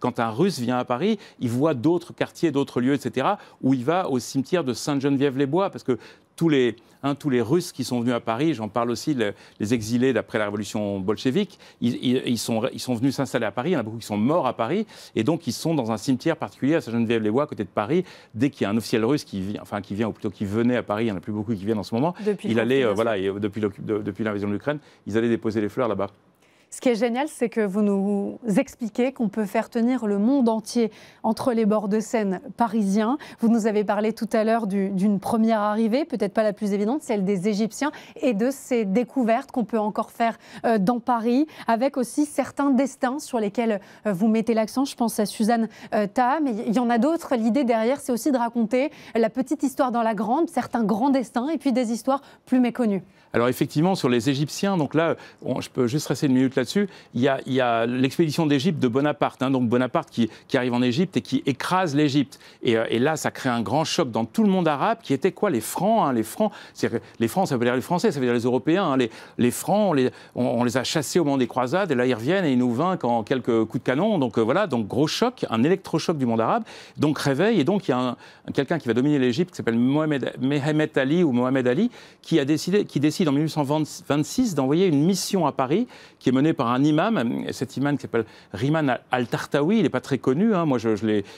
Quand un Russe vient à Paris, il voit d'autres quartiers, d'autres lieux, etc., où il va au cimetière de Sainte-Geneviève-les-Bois, parce que tous les Russes qui sont venus à Paris, j'en parle aussi, les exilés d'après la révolution bolchevique, ils sont venus s'installer à Paris, il y en a beaucoup qui sont morts à Paris, et donc ils sont dans un cimetière particulier à Sainte-Geneviève-les-Bois, à côté de Paris. Dès qu'il y a un officiel russe qui vient, ou plutôt qui venait à Paris, il n'y en a plus beaucoup qui viennent en ce moment, il allait, depuis l'invasion de l'Ukraine, ils allaient déposer les fleurs là-bas. Ce qui est génial, c'est que vous nous expliquez qu'on peut faire tenir le monde entier entre les bords de Seine parisiens. Vous nous avez parlé tout à l'heure d'une première arrivée, peut-être pas la plus évidente, celle des Égyptiens, et de ces découvertes qu'on peut encore faire dans Paris, avec aussi certains destins sur lesquels vous mettez l'accent. Je pense à Suzanne Taha, mais il y en a d'autres. L'idée derrière, c'est aussi de raconter la petite histoire dans la grande, certains grands destins, et puis des histoires plus méconnues. Alors effectivement, sur les Égyptiens, donc là, je peux juste rester une minute là-dessus. là-dessus. Il y a l'expédition d'Égypte de Bonaparte, hein, donc Bonaparte qui arrive en Égypte et qui écrase l'Égypte. Et là, ça crée un grand choc dans tout le monde arabe, qui était quoi? Les Francs. Hein, les Francs, les Francs, ça veut dire les Français, ça veut dire les Européens. Hein, les Francs, on les a chassés au moment des croisades, et là, ils reviennent et ils nous vainquent en quelques coups de canon. Donc voilà, donc gros choc, un électrochoc du monde arabe. Donc réveil, et donc il y a quelqu'un qui va dominer l'Égypte, qui s'appelle Mehemet Ali, ou Mohamed Ali, qui décide en 1826 d'envoyer une mission à Paris, qui est menée par un imam. Cet imam qui s'appelle Rihman al-Tartawi, il n'est pas très connu. Hein. Moi,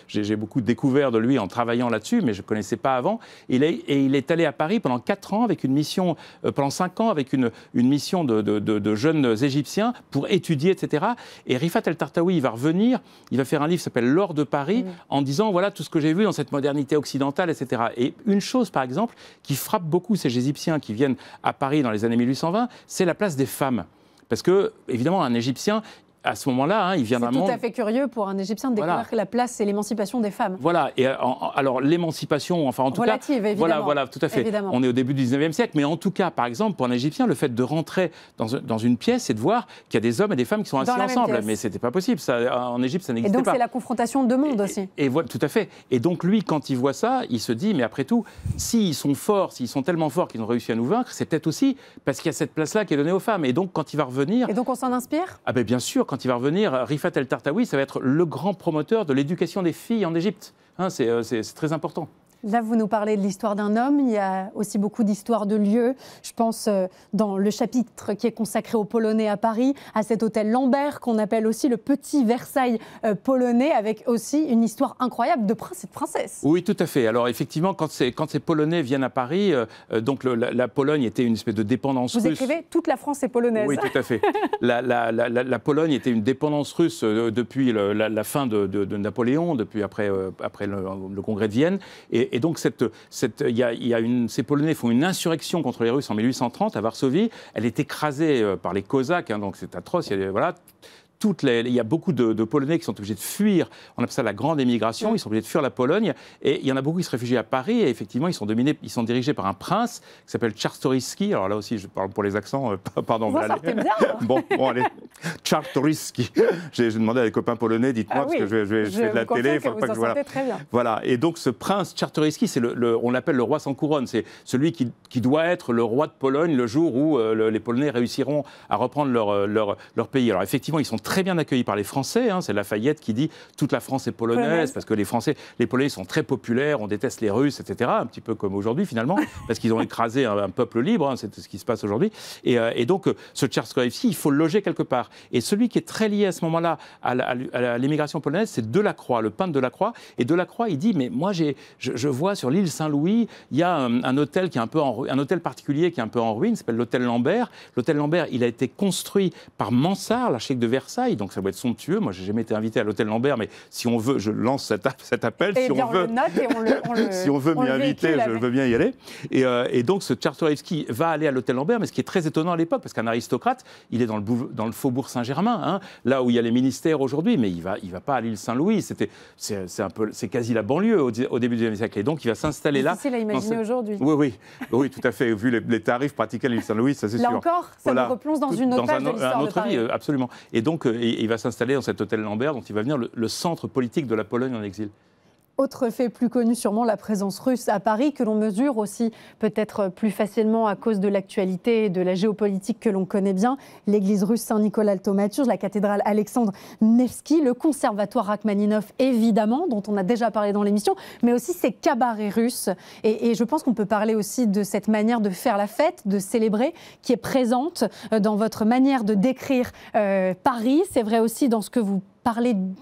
j'ai beaucoup découvert de lui en travaillant là-dessus, mais je ne connaissais pas avant. Il est allé à Paris pendant 4 ans, avec une mission, pendant 5 ans, avec une mission de jeunes Égyptiens pour étudier, etc. Et Rifat al-Tartawi, il va revenir, il va faire un livre qui s'appelle L'or de Paris, en disant, voilà tout ce que j'ai vu dans cette modernité occidentale, etc. Et une chose, par exemple, qui frappe beaucoup ces Égyptiens qui viennent à Paris dans les années 1820, c'est la place des femmes. Parce que, évidemment, un Égyptien, à ce moment-là, hein, il vient d'un monde... C'est tout à fait curieux pour un Égyptien de découvrir que la place et l'émancipation des femmes. Voilà, et alors l'émancipation, enfin en tout relative, cas... évidemment. Voilà, tout à fait. Évidemment. On est au début du 19e siècle, mais en tout cas, par exemple, pour un Égyptien, le fait de rentrer dans une pièce et de voir qu'il y a des hommes et des femmes qui sont assis ensemble. Mais c'était pas possible, ça, en Égypte, ça n'existait pas. Et donc c'est la confrontation de monde aussi. Et voilà, tout à fait. Et donc lui, quand il voit ça, il se dit, mais après tout, s'ils sont forts, s'ils sont tellement forts qu'ils ont réussi à nous vaincre, c'est peut-être aussi parce qu'il y a cette place-là qui est donnée aux femmes. Et donc quand il va revenir... Et donc on s'en inspire? Ah ben bien sûr, quand il va revenir... Rifat el-Tartawi, ça va être le grand promoteur de l'éducation des filles en Égypte. Hein, c'est très important. Là, vous nous parlez de l'histoire d'un homme. Il y a aussi beaucoup d'histoires de lieux. Je pense, dans le chapitre qui est consacré aux Polonais à Paris, à cet hôtel Lambert, qu'on appelle aussi le petit Versailles polonais, avec aussi une histoire incroyable de prince et de princesse. Oui, tout à fait. Alors, effectivement, quand ces Polonais viennent à Paris, donc la Pologne était une espèce de dépendance russe. Vous écrivez « Toute la France est polonaise ». Oui, tout à fait. La Pologne était une dépendance russe depuis la fin de Napoléon, depuis après le congrès de Vienne. Et donc, ces Polonais font une insurrection contre les Russes en 1830 à Varsovie. Elle est écrasée par les Cosaques, hein, donc c'est atroce. Il y a beaucoup de Polonais qui sont obligés de fuir. On appelle ça la grande émigration. Ils sont obligés de fuir la Pologne. Et il y en a beaucoup qui se réfugient à Paris. Et effectivement, ils sont dirigés par un prince qui s'appelle Czartoryski. Alors là aussi, je parle pour les accents. Pardon. Vous sortez bien. Bon, allez. Czartoryski. J'ai demandé à des copains polonais, dites-moi, parce que je fais de la télé. Il faut pas que je sortez très bien. Voilà. Et donc, ce prince Czartoryski, on l'appelle le roi sans couronne. C'est celui qui doit être le roi de Pologne le jour où les Polonais réussiront à reprendre leur pays. Alors, effectivement, ils sont très bien accueillis par les Français. Hein. C'est Lafayette qui dit toute la France est polonaise, parce que les Polonais sont très populaires, on déteste les Russes, etc. Un petit peu comme aujourd'hui finalement, parce qu'ils ont écrasé un peuple libre. Hein. C'est ce qui se passe aujourd'hui. Et donc ce Czartoryski, il faut le loger quelque part. Et celui qui est très lié à ce moment-là à l'émigration polonaise, c'est Delacroix, le peintre Delacroix. Et Delacroix, il dit mais moi je vois sur l'île Saint-Louis, il y a un hôtel qui est un hôtel particulier qui est un peu en ruine, s'appelle l'hôtel Lambert. L'hôtel Lambert, il a été construit par Mansart, l'architecte de Versailles. Donc ça doit être somptueux. Moi, j'ai jamais été invité à l'hôtel Lambert, mais si on veut, je lance cet appel. Si on veut, si on veut m'y inviter, je veux bien y aller. Et donc ce Czartoryski va aller à l'hôtel Lambert, mais ce qui est très étonnant à l'époque, parce qu'un aristocrate, il est dans le faubourg Saint-Germain, hein, là où il y a les ministères aujourd'hui, mais il va pas à l'île Saint-Louis. C'est quasi la banlieue au début du XIXe siècle. Et donc il va s'installer là. C'est difficile à imaginer aujourd'hui. Oui, tout à fait. Vu les tarifs pratiqués à l'île Saint-Louis, ça c'est sûr. Là encore, ça nous replonge dans une autre page de l'histoire de Paris. Absolument. Et donc il va s'installer dans cet hôtel Lambert, dont il va venir le centre politique de la Pologne en exil. Autre fait plus connu, sûrement la présence russe à Paris, que l'on mesure aussi peut-être plus facilement à cause de l'actualité et de la géopolitique que l'on connaît bien. L'église russe Saint-Nicolas de Thaumaturge, la cathédrale Alexandre Nevski, le conservatoire Rachmaninov, évidemment, dont on a déjà parlé dans l'émission, mais aussi ces cabarets russes. Et je pense qu'on peut parler aussi de cette manière de faire la fête, de célébrer, qui est présente dans votre manière de décrire Paris. C'est vrai aussi dans ce que vous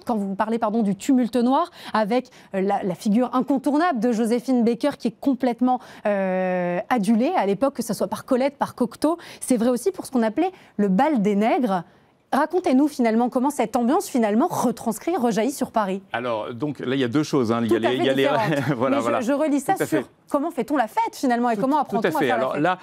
quand vous parlez du tumulte noir, avec la figure incontournable de Joséphine Baker qui est complètement adulée à l'époque, que ce soit par Colette, par Cocteau. C'est vrai aussi pour ce qu'on appelait le bal des nègres. Racontez-nous finalement comment cette ambiance finalement retranscrit, rejaillit sur Paris. Alors donc là il y a deux choses. Hein. Tout à fait différentes. Je relis ça sur comment fait-on la fête finalement et comment apprend-on à faire la fête. Alors là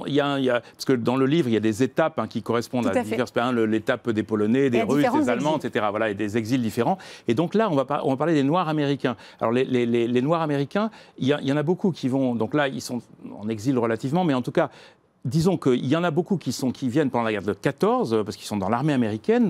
il y a parce que dans le livre il y a des étapes qui correspondent à diverses l'étape des Polonais, des Russes, des Allemands, etc. Voilà, et des exils différents. Et donc là on va parler des Noirs américains. Alors les Noirs américains, il y en a beaucoup qui vont donc là ils sont en exil relativement, mais en tout cas disons qu'il y en a beaucoup qui viennent pendant la guerre de 14, parce qu'ils sont dans l'armée américaine,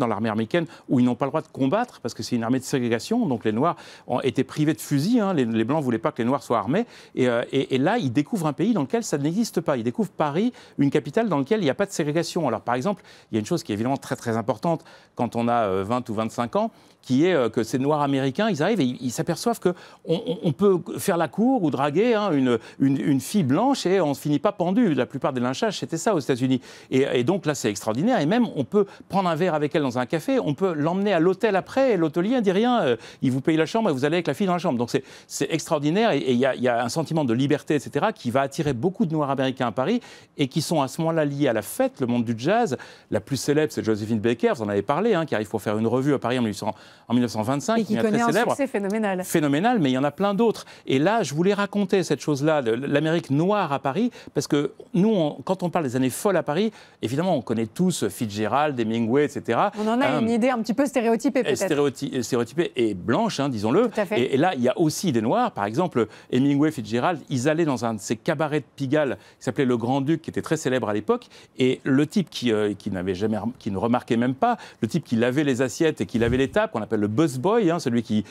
où ils n'ont pas le droit de combattre, parce que c'est une armée de ségrégation, donc les Noirs ont été privés de fusils, hein, les Blancs ne voulaient pas que les Noirs soient armés, et là, ils découvrent un pays dans lequel ça n'existe pas. Ils découvrent Paris, une capitale dans laquelle il n'y a pas de ségrégation. Alors par exemple, il y a une chose qui est évidemment très très importante quand on a 20 ou 25 ans, qui est que ces Noirs américains, ils arrivent et ils s'aperçoivent qu'on peut faire la cour ou draguer hein, une fille blanche et on ne finit pas pendu. La plupart des lynchages, c'était ça aux États-Unis. Et donc là, c'est extraordinaire. Et même, on peut prendre un verre avec elle dans un café, on peut l'emmener à l'hôtel après, et l'hôtelier ne dit rien, il vous paye la chambre et vous allez avec la fille dans la chambre. Donc c'est extraordinaire et il y a un sentiment de liberté, etc., qui va attirer beaucoup de Noirs américains à Paris et qui sont à ce moment-là liés à la fête, le monde du jazz. La plus célèbre, c'est Joséphine Baker, vous en avez parlé, hein, qui arrive pour faire une revue à Paris en 1925. Et qui connaît un succès phénoménal. Phénoménal, mais il y en a plein d'autres. Et là, je voulais raconter cette chose-là, l'Amérique noire à Paris, parce que nous, quand on parle des années folles à Paris, évidemment, on connaît tous Fitzgerald, Hemingway, etc. On en a une idée un petit peu stéréotypée, peut-être. Stéréotypée et blanche, hein, disons-le. Tout à fait. Et là, il y a aussi des Noirs. Par exemple, Hemingway, Fitzgerald, ils allaient dans un de ces cabarets de Pigalle qui s'appelait Le Grand-Duc, qui était très célèbre à l'époque. Et le type qui ne remarquait même pas, le type qui lavait les assiettes et qui lavait les tables, qu'on appelle le busboy, hein, celui qui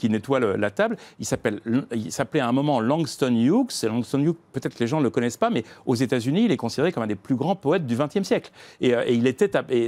nettoie la table, il s'appelait à un moment Langston Hughes. Et Langston Hughes, peut-être que les gens ne le connaissent pas, mais aux États-Unis, il est considéré comme un des plus grands poètes du XXe siècle. Et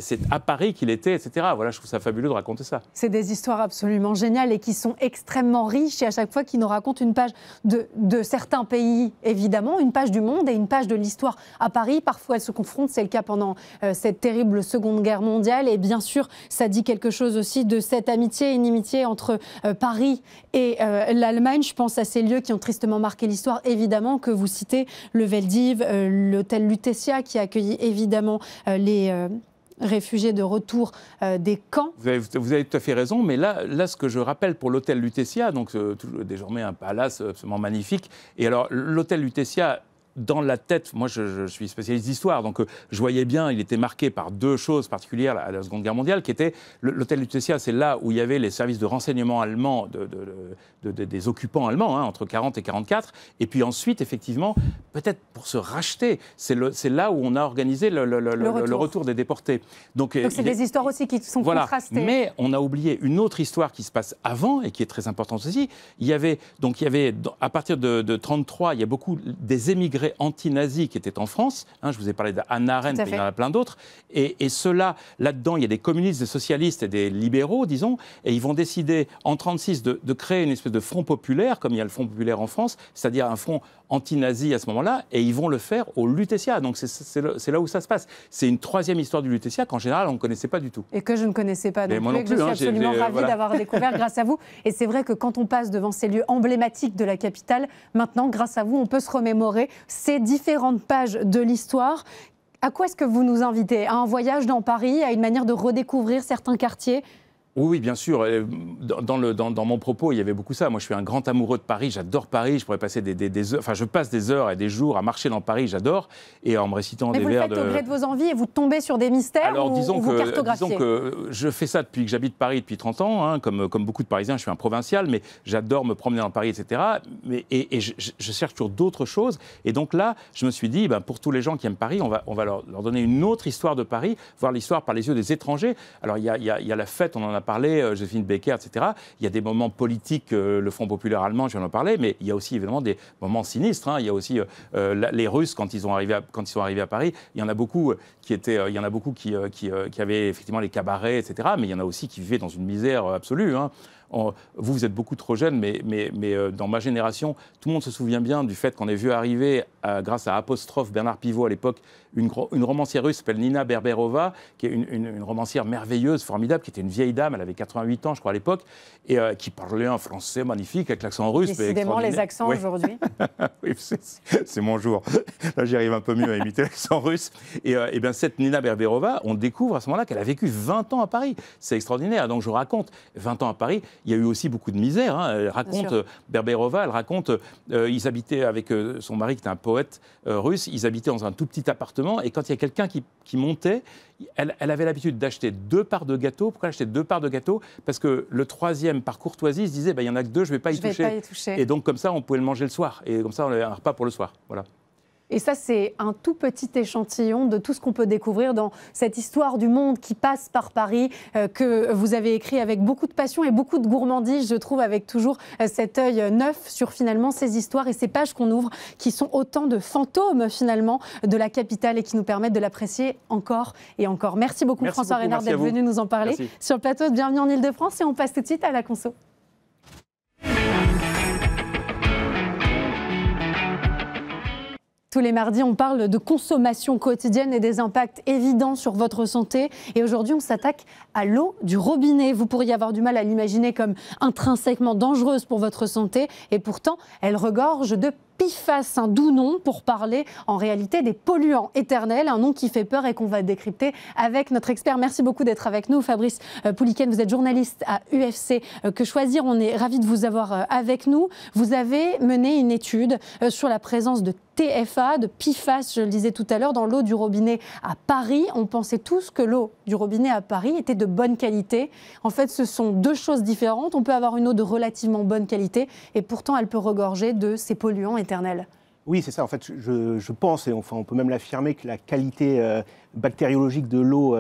c'est à Paris qu'il était, etc. Voilà, je trouve ça fabuleux de raconter ça. C'est des histoires absolument géniales et qui sont extrêmement riches et à chaque fois qui nous racontent une page de certains pays, évidemment, une page du monde et une page de l'histoire à Paris. Parfois, elles se confrontent, c'est le cas pendant cette terrible Seconde Guerre mondiale. Et bien sûr, ça dit quelque chose aussi de cette amitié, inimitié entre Paris et l'Allemagne. Je pense à ces lieux qui ont tristement marqué l'histoire, évidemment, que vous citez, le Veldiv, l'hôtel Lutetia, qui a accueilli évidemment les réfugiés de retour des camps. Vous avez tout à fait raison, mais là ce que je rappelle pour l'hôtel Lutetia, donc désormais un palace absolument magnifique, et alors l'hôtel Lutetia, dans la tête, moi je suis spécialiste d'histoire, donc je voyais bien, il était marqué par deux choses particulières à la Seconde Guerre mondiale, qui était l'hôtel Lutetia, c'est là où il y avait les services de renseignement allemands des occupants allemands, hein, entre 40 et 44, et puis ensuite, effectivement, peut-être pour se racheter, c'est là où on a organisé le retour des déportés. Donc c'est des histoires aussi qui sont contrastées. Mais on a oublié une autre histoire qui se passe avant, et qui est très importante aussi. Il y avait, à partir de 1933, il y a beaucoup des émigrés anti-nazis qui étaient en France. Hein, je vous ai parlé d'Hannah Arendt, mais il y en a plein d'autres. Et ceux-là, là-dedans, il y a des communistes, des socialistes et des libéraux, disons, et ils vont décider, en 1936, de créer une espèce de front populaire, comme il y a le Front populaire en France, c'est-à-dire un front anti-nazi à ce moment-là, et ils vont le faire au Lutetia. Donc c'est là où ça se passe. C'est une troisième histoire du Lutetia qu'en général, on ne connaissait pas du tout. Et que je ne connaissais pas non plus, et que je suis absolument ravie d'avoir découvert grâce à vous. Et c'est vrai que quand on passe devant ces lieux emblématiques de la capitale, maintenant, grâce à vous, on peut se remémorer ces différentes pages de l'histoire. À quoi est-ce que vous nous invitez? À un voyage dans Paris, à une manière de redécouvrir certains quartiers? Oui, bien sûr. Dans mon propos, il y avait beaucoup ça. Moi, je suis un grand amoureux de Paris. J'adore Paris. Je pourrais passer des heures. Enfin, je passe des heures et des jours à marcher dans Paris. J'adore. Et en me récitant des vers de... Mais vous le faites au gré de vos envies et vous tombez sur des mystères. Alors, disons vous cartographiez. Disons que je fais ça depuis que j'habite Paris depuis 30 ans. Hein, comme beaucoup de Parisiens, je suis un provincial, mais j'adore me promener dans Paris, etc. Et je cherche toujours d'autres choses. Et donc là, je me suis dit, pour tous les gens qui aiment Paris, on va leur donner une autre histoire de Paris, voir l'histoire par les yeux des étrangers. Alors, il y a la fête, on en a parlé, Joséphine Baker, etc. Il y a des moments politiques, le Front populaire allemand, je viens d'en parler, mais il y a aussi évidemment des moments sinistres. Hein. Il y a aussi les Russes, quand ils sont arrivés à Paris, il y en a beaucoup qui avaient effectivement les cabarets, etc. Mais il y en a aussi qui vivaient dans une misère absolue. Hein. Vous êtes beaucoup trop jeune, mais dans ma génération, tout le monde se souvient bien du fait qu'on ait vu arriver, grâce à Apostrophe, Bernard Pivot à l'époque, une romancière russe qui s'appelle Nina Berberova, qui est une romancière merveilleuse, formidable, qui était une vieille dame, elle avait 88 ans, je crois, à l'époque, et qui parlait un français magnifique avec l'accent russe. Décidément, les accents aujourd'hui. Oui, c'est mon jour. Là, j'y arrive un peu mieux à imiter l'accent russe. Et bien, cette Nina Berberova, on découvre à ce moment-là qu'elle a vécu 20 ans à Paris. C'est extraordinaire. Donc, je raconte 20 ans à Paris. Il y a eu aussi beaucoup de misère. Hein. Elle raconte, Berberova, elle raconte, ils habitaient avec son mari, qui était un poète russe, ils habitaient dans un tout petit appartement. Et quand il y a quelqu'un qui montait, elle avait l'habitude d'acheter 2 parts de gâteau. Pourquoi acheter 2 parts de gâteau? Parce que le troisième, par courtoisie, se disait, il y en a que 2, je ne vais pas y toucher. Et donc, comme ça, on pouvait le manger le soir. Et comme ça, on avait un repas pour le soir. Voilà. Et ça, c'est un tout petit échantillon de tout ce qu'on peut découvrir dans cette histoire du monde qui passe par Paris, que vous avez écrit avec beaucoup de passion et beaucoup de gourmandise, je trouve, avec toujours cet œil neuf sur finalement ces histoires et ces pages qu'on ouvre, qui sont autant de fantômes finalement de la capitale et qui nous permettent de l'apprécier encore et encore. Merci beaucoup François Reynard d'être venu nous en parler sur le plateau de Bienvenue en Ile-de-France et on passe tout de suite à la conso. Tous les mardis, on parle de consommation quotidienne et des impacts évidents sur votre santé. Et aujourd'hui, on s'attaque à l'eau du robinet. Vous pourriez avoir du mal à l'imaginer comme intrinsèquement dangereuse pour votre santé. Et pourtant, elle regorge de PFAS, un doux nom pour parler en réalité des polluants éternels, un nom qui fait peur et qu'on va décrypter avec notre expert. Merci beaucoup d'être avec nous, Fabrice Pouliken. Vous êtes journaliste à UFC Que Choisir. On est ravis de vous avoir avec nous. Vous avez mené une étude sur la présence de TFA, de PFAS, je le disais tout à l'heure, dans l'eau du robinet à Paris. On pensait tous que l'eau du robinet à Paris était de bonne qualité. En fait, ce sont deux choses différentes. On peut avoir une eau de relativement bonne qualité et pourtant elle peut regorger de ces polluants éternels. Oui, c'est ça. En fait, je pense, et enfin, on peut même l'affirmer, que la qualité bactériologique de l'eau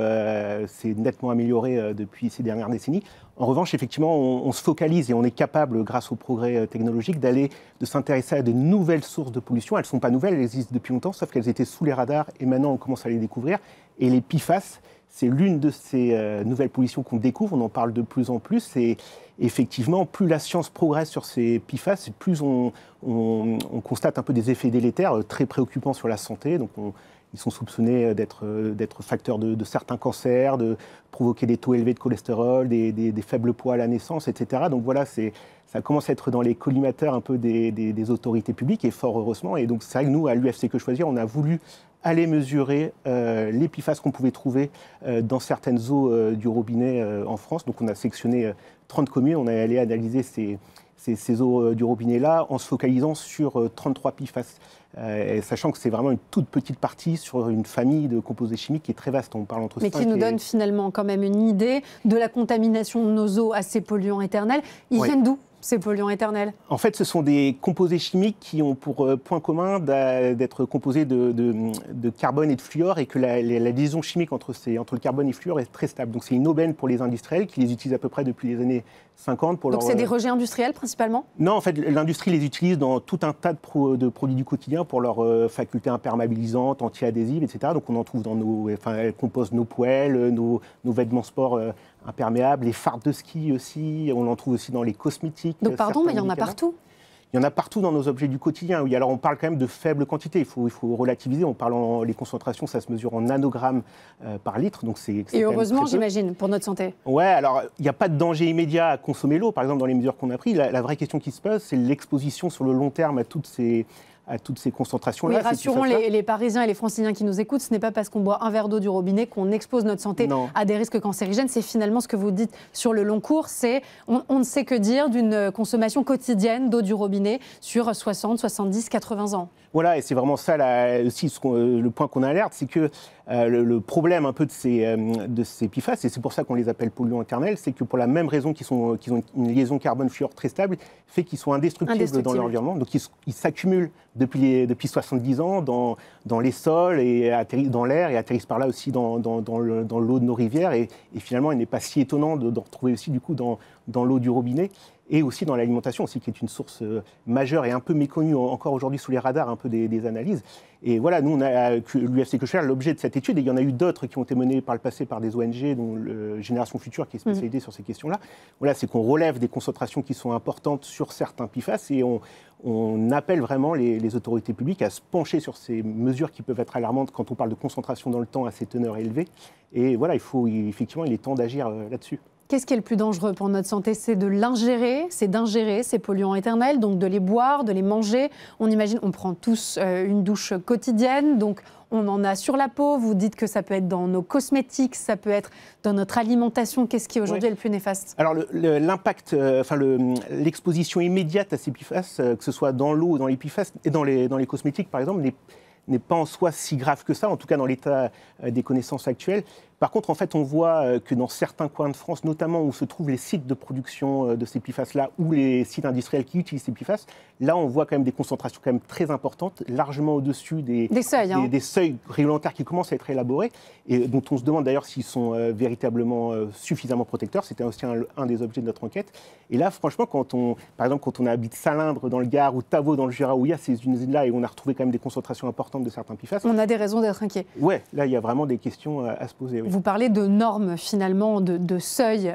s'est nettement améliorée depuis ces dernières décennies. En revanche, effectivement, on se focalise et on est capable, grâce au progrès technologique, de s'intéresser à de nouvelles sources de pollution. Elles ne sont pas nouvelles, elles existent depuis longtemps, sauf qu'elles étaient sous les radars et maintenant on commence à les découvrir. Et les PFAS, c'est l'une de ces nouvelles pollutions qu'on découvre, on en parle de plus en plus. Et effectivement, plus la science progresse sur ces PFAS, plus on constate un peu des effets délétères très préoccupants sur la santé. Donc ils sont soupçonnés d'être facteurs de certains cancers, de provoquer des taux élevés de cholestérol, des faibles poids à la naissance, etc. Donc voilà, ça commence à être dans les collimateurs un peu des autorités publiques, et fort heureusement. Et donc c'est vrai que nous, à l'UFC Que Choisir, on a voulu aller mesurer les PFAS qu'on pouvait trouver dans certaines eaux du robinet en France. Donc on a sélectionné 30 communes, on est allé analyser ces eaux du robinet-là en se focalisant sur 33 PFAS. Sachant que c'est vraiment une toute petite partie sur une famille de composés chimiques qui est très vaste. On parle entre 5 mais qui nous donne finalement quand même une idée de la contamination de nos eaux à ces polluants éternels. Ils viennent d'où, ces polluants éternels? En fait, ce sont des composés chimiques qui ont pour point commun d'être composés de carbone et de fluor, et que la liaison chimique entre le carbone et le fluor est très stable. Donc c'est une aubaine pour les industriels qui les utilisent à peu près depuis les années 50. Donc c'est des rejets industriels principalement? Non, en fait, l'industrie les utilise dans tout un tas de produits du quotidien pour leurs facultés imperméabilisantes, anti-adhésives, etc. Donc on en trouve elles composent nos poêles, nos vêtements sport imperméables, les fardes de ski aussi, on en trouve aussi dans les cosmétiques. Donc pardon, mais il y en a partout? Il y en a partout dans nos objets du quotidien. Oui, alors on parle quand même de faibles quantités. Il faut relativiser. Les concentrations, ça se mesure en nanogrammes par litre. Donc et heureusement, j'imagine, pour notre santé. Ouais, alors il n'y a pas de danger immédiat à consommer l'eau. Par exemple, dans les mesures qu'on a prises, la vraie question qui se pose, c'est l'exposition sur le long terme à toutes ces concentrations-là. Oui, rassurons les Parisiens et les Franciliens qui nous écoutent, ce n'est pas parce qu'on boit un verre d'eau du robinet qu'on expose notre santé à des risques cancérigènes. C'est finalement ce que vous dites sur le long cours, c'est on ne sait que dire d'une consommation quotidienne d'eau du robinet sur 60, 70, 80 ans. Voilà, et c'est vraiment ça aussi le point qu'on alerte, c'est que le problème un peu de ces PFAS, et c'est pour ça qu'on les appelle polluants éternels, c'est que pour la même raison qu'ils ont une liaison carbone-fluor très stable, fait qu'ils sont indestructibles dans l'environnement. Donc ils s'accumulent depuis 70 ans dans les sols et atterrissent dans l'air et atterrissent par là aussi dans l'eau de nos rivières. Et finalement, il n'est pas si étonnant d'en retrouver aussi du coup dans l'eau du robinet. Et aussi dans l'alimentation aussi, qui est une source majeure et un peu méconnue encore aujourd'hui sous les radars un peu des analyses. Et voilà, nous, on a l'UFC Que Choisir, l'objet de cette étude, et il y en a eu d'autres qui ont été menées par le passé par des ONG, dont Génération Future, qui est spécialisée sur ces questions-là. Voilà, c'est qu'on relève des concentrations qui sont importantes sur certains PFAS, et on appelle vraiment les autorités publiques à se pencher sur ces mesures qui peuvent être alarmantes quand on parle de concentration dans le temps à ces teneurs élevées. Et voilà, effectivement, il est temps d'agir là-dessus. Qu'est-ce qui est le plus dangereux pour notre santé? C'est de l'ingérer, c'est d'ingérer ces polluants éternels, donc de les boire, de les manger. On imagine, on prend tous une douche quotidienne, donc on en a sur la peau. Vous dites que ça peut être dans nos cosmétiques, ça peut être dans notre alimentation. Qu'est-ce qui aujourd'hui est le plus néfaste? Alors l'impact, l'exposition immédiate à ces PFAS, que ce soit dans l'eau ou dans les PFAS et dans les cosmétiques par exemple, n'est pas en soi si grave que ça, en tout cas dans l'état des connaissances actuelles. Par contre, en fait, on voit que dans certains coins de France, notamment où se trouvent les sites de production de ces PFAS-là, ou les sites industriels qui utilisent ces PFAS, là, on voit quand même des concentrations quand même très importantes, largement au-dessus des seuils réglementaires qui commencent à être élaborés, et dont on se demande d'ailleurs s'ils sont véritablement suffisamment protecteurs. C'était aussi un des objets de notre enquête. Et là, franchement, par exemple, quand on habite Salindre dans le Gard ou Tavaux dans le Jura, où il y a ces usines-là, et on a retrouvé quand même des concentrations importantes de certains PFAS. On a des raisons d'être inquiets. Ouais, là, il y a vraiment des questions à se poser. Oui. Vous parlez de normes, finalement, de seuils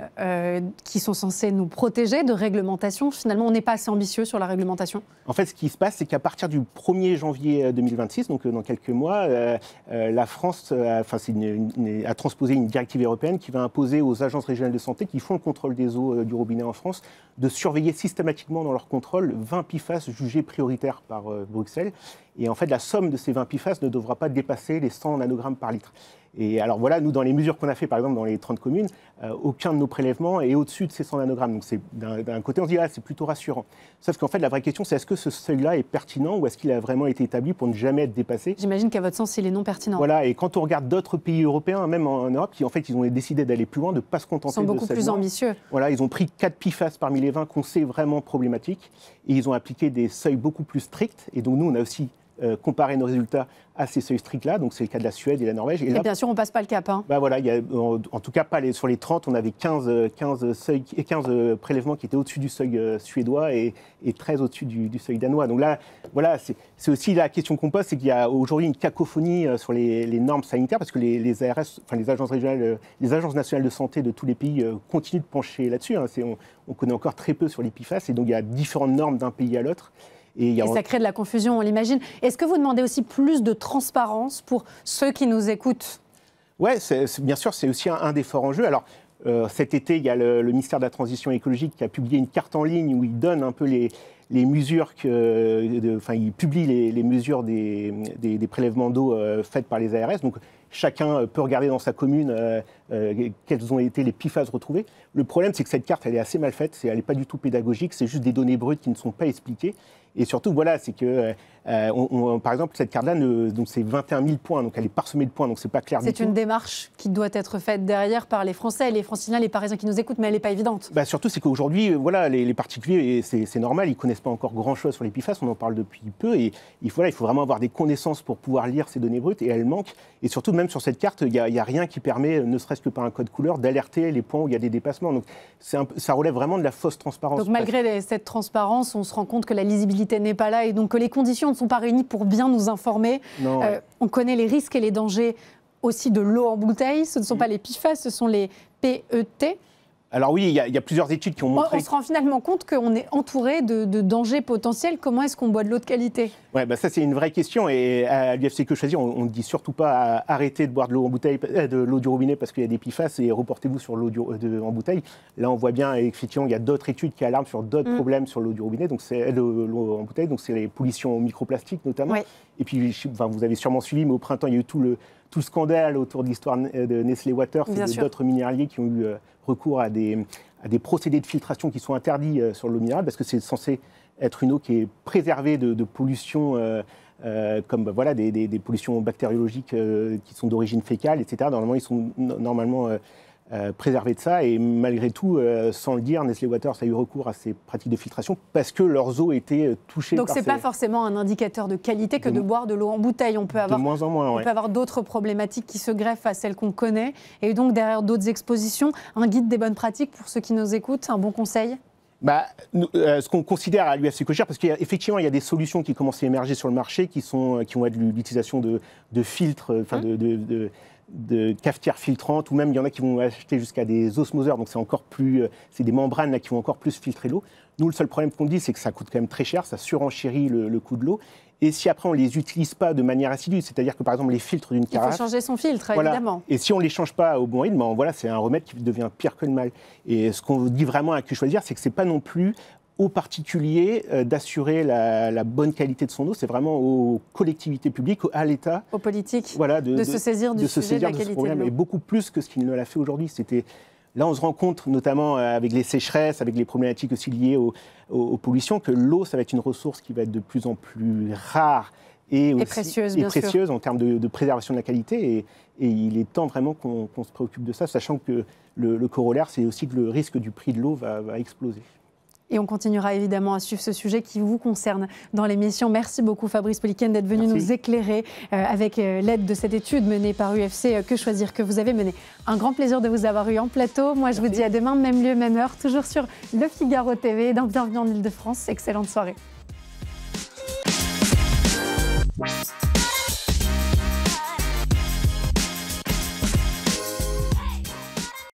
qui sont censés nous protéger, de réglementation. Finalement, on n'est pas assez ambitieux sur la réglementation. En fait, ce qui se passe, c'est qu'à partir du 1er janvier 2026, donc dans quelques mois, la France a transposé une directive européenne qui va imposer aux agences régionales de santé qui font le contrôle des eaux du robinet en France de surveiller systématiquement dans leur contrôle 20 PFAS jugés prioritaires par Bruxelles. Et en fait, la somme de ces 20 PFAS ne devra pas dépasser les 100 nanogrammes par litre. Et alors voilà, nous, dans les mesures qu'on a fait, par exemple, dans les 30 communes, aucun de nos prélèvements est au-dessus de ces 100 nanogrammes. Donc d'un côté, on se dit, c'est plutôt rassurant. Sauf qu'en fait, la vraie question, c'est est-ce que ce seuil-là est pertinent ou est-ce qu'il a vraiment été établi pour ne jamais être dépassé? J'imagine qu'à votre sens, il est non pertinent. Voilà, et quand on regarde d'autres pays européens, même en Europe, qui en fait, ils ont décidé d'aller plus loin, de ne pas se contenter de ça. Ils sont beaucoup plus ambitieux. Voilà, ils ont pris 4 PFAS parmi les 20 qu'on sait vraiment problématiques et ils ont appliqué des seuils beaucoup plus stricts. Et donc nous, on a aussi comparer nos résultats à ces seuils stricts-là. Donc, c'est le cas de la Suède et la Norvège. Et là, bien sûr, on ne passe pas le cap. Hein. Bah voilà, en tout cas, pas sur les 30, on avait 15 prélèvements qui étaient au-dessus du seuil suédois et 13 au-dessus du seuil danois. Donc là, voilà, c'est aussi la question qu'on pose, c'est qu'il y a aujourd'hui une cacophonie sur les normes sanitaires parce que les ARS, enfin les agences régionales, les agences nationales de santé de tous les pays continuent de pencher là-dessus. Hein. On connaît encore très peu sur les PFAS et donc il y a différentes normes d'un pays à l'autre. Et ça crée de la confusion, on l'imagine. Est-ce que vous demandez aussi plus de transparence pour ceux qui nous écoutent? Oui, bien sûr, c'est aussi un des forts enjeux. Alors, cet été, il y a le ministère de la Transition écologique qui a publié une carte en ligne où il donne un peu les mesures, il publie les mesures des prélèvements d'eau faites par les ARS. Donc, chacun peut regarder dans sa commune quels ont été les PFAS retrouvés. Le problème, c'est que cette carte, elle est assez mal faite. Elle n'est pas du tout pédagogique. C'est juste des données brutes qui ne sont pas expliquées. Et surtout, voilà, c'est que, par exemple, cette carte-là, c'est 21 000 points, donc elle est parsemée de points, donc c'est pas clair du tout. C'est une démarche qui doit être faite derrière par les Français, les Franciliens, les Parisiens qui nous écoutent, mais elle n'est pas évidente. Bah, surtout, c'est qu'aujourd'hui, voilà, les particuliers, c'est normal, ils ne connaissent pas encore grand-chose sur les PFAS, on en parle depuis peu, et il faut vraiment avoir des connaissances pour pouvoir lire ces données brutes, et elles manquent. Et surtout, même sur cette carte, il n'y a rien qui permet, ne serait-ce que par un code couleur, d'alerter les points où il y a des dépassements. Donc, ça relève vraiment de la fausse transparence. Donc, malgré cette transparence, on se rend compte que la lisibilité n'est pas là, et donc que les conditions ne sont pas réunies pour bien nous informer. On connaît les risques et les dangers aussi de l'eau en bouteille. Ce ne sont pas les PFAS, ce sont les PET. Alors oui, il y a plusieurs études qui ont montré... On se rend finalement compte qu'on est entouré de dangers potentiels. Comment est-ce qu'on boit de l'eau de qualité? Ouais, ça c'est une vraie question. Et à l'UFC Que Choisir, on ne dit surtout pas arrêtez de boire de l'eau en bouteille, de l'eau du robinet parce qu'il y a des PFAS et reportez-vous sur l'eau en bouteille. Là, on voit bien, effectivement, il y a d'autres études qui alarment sur d'autres problèmes sur l'eau du robinet, donc c'est l'eau en bouteille, donc c'est les pollutions microplastiques notamment. Ouais. Et puis, vous avez sûrement suivi, mais au printemps, il y a eu tout le scandale autour de l'histoire de Nestlé Waters et d'autres minéraliers qui ont eu recours à des procédés de filtration qui sont interdits sur l'eau minérale parce que c'est censé être une eau qui est préservée de pollutions comme des pollutions bactériologiques qui sont d'origine fécale, etc. Normalement, ils sont préservés de ça et malgré tout, sans le dire, Nestlé Waters a eu recours à ces pratiques de filtration parce que leurs eaux étaient touchées. Donc, ce n'est pas forcément un indicateur de qualité que de boire de l'eau en bouteille. On peut avoir, de moins en moins, on peut avoir d'autres problématiques qui se greffent à celles qu'on connaît et donc derrière d'autres expositions. Un guide des bonnes pratiques pour ceux qui nous écoutent, un bon conseil? Ce qu'on considère à l'UFC Que Choisir, parce qu'effectivement, il y a des solutions qui commencent à émerger sur le marché qui vont être l'utilisation de filtres, de cafetières filtrantes, ou même il y en a qui vont acheter jusqu'à des osmoseurs, donc c'est encore plus, c'est des membranes là, qui vont encore plus filtrer l'eau. Nous, le seul problème qu'on dit, c'est que ça coûte quand même très cher, ça surenchérit le coût de l'eau. Et si après on ne les utilise pas de manière assidue, c'est-à-dire que par exemple les filtres d'une carafe... Il faut changer son filtre, évidemment. Et si on ne les change pas au bon rythme, c'est un remède qui devient pire que le mal. Et ce qu'on dit vraiment à Que Choisir, c'est que ce n'est pas non plus aux particuliers d'assurer la bonne qualité de son eau, c'est vraiment aux collectivités publiques, à l'État, aux politiques, de se saisir du sujet de la qualité de l'eau. Et beaucoup plus que ce qu'il ne l'a fait aujourd'hui. Là, on se rend compte, notamment avec les sécheresses, avec les problématiques aussi liées aux pollutions, que l'eau, ça va être une ressource qui va être de plus en plus rare et précieuse, en termes de préservation de la qualité. Et il est temps vraiment qu'on se préoccupe de ça, sachant que le corollaire, c'est aussi que le risque du prix de l'eau va exploser. Et on continuera évidemment à suivre ce sujet qui vous concerne dans l'émission. Merci beaucoup Fabrice Pauliken d'être venu nous éclairer avec l'aide de cette étude menée par UFC Que Choisir que vous avez menée. Un grand plaisir de vous avoir eu en plateau. Moi je vous dis à demain, même lieu, même heure, toujours sur Le Figaro TV dans Bienvenue en Ile-de-France. Excellente soirée.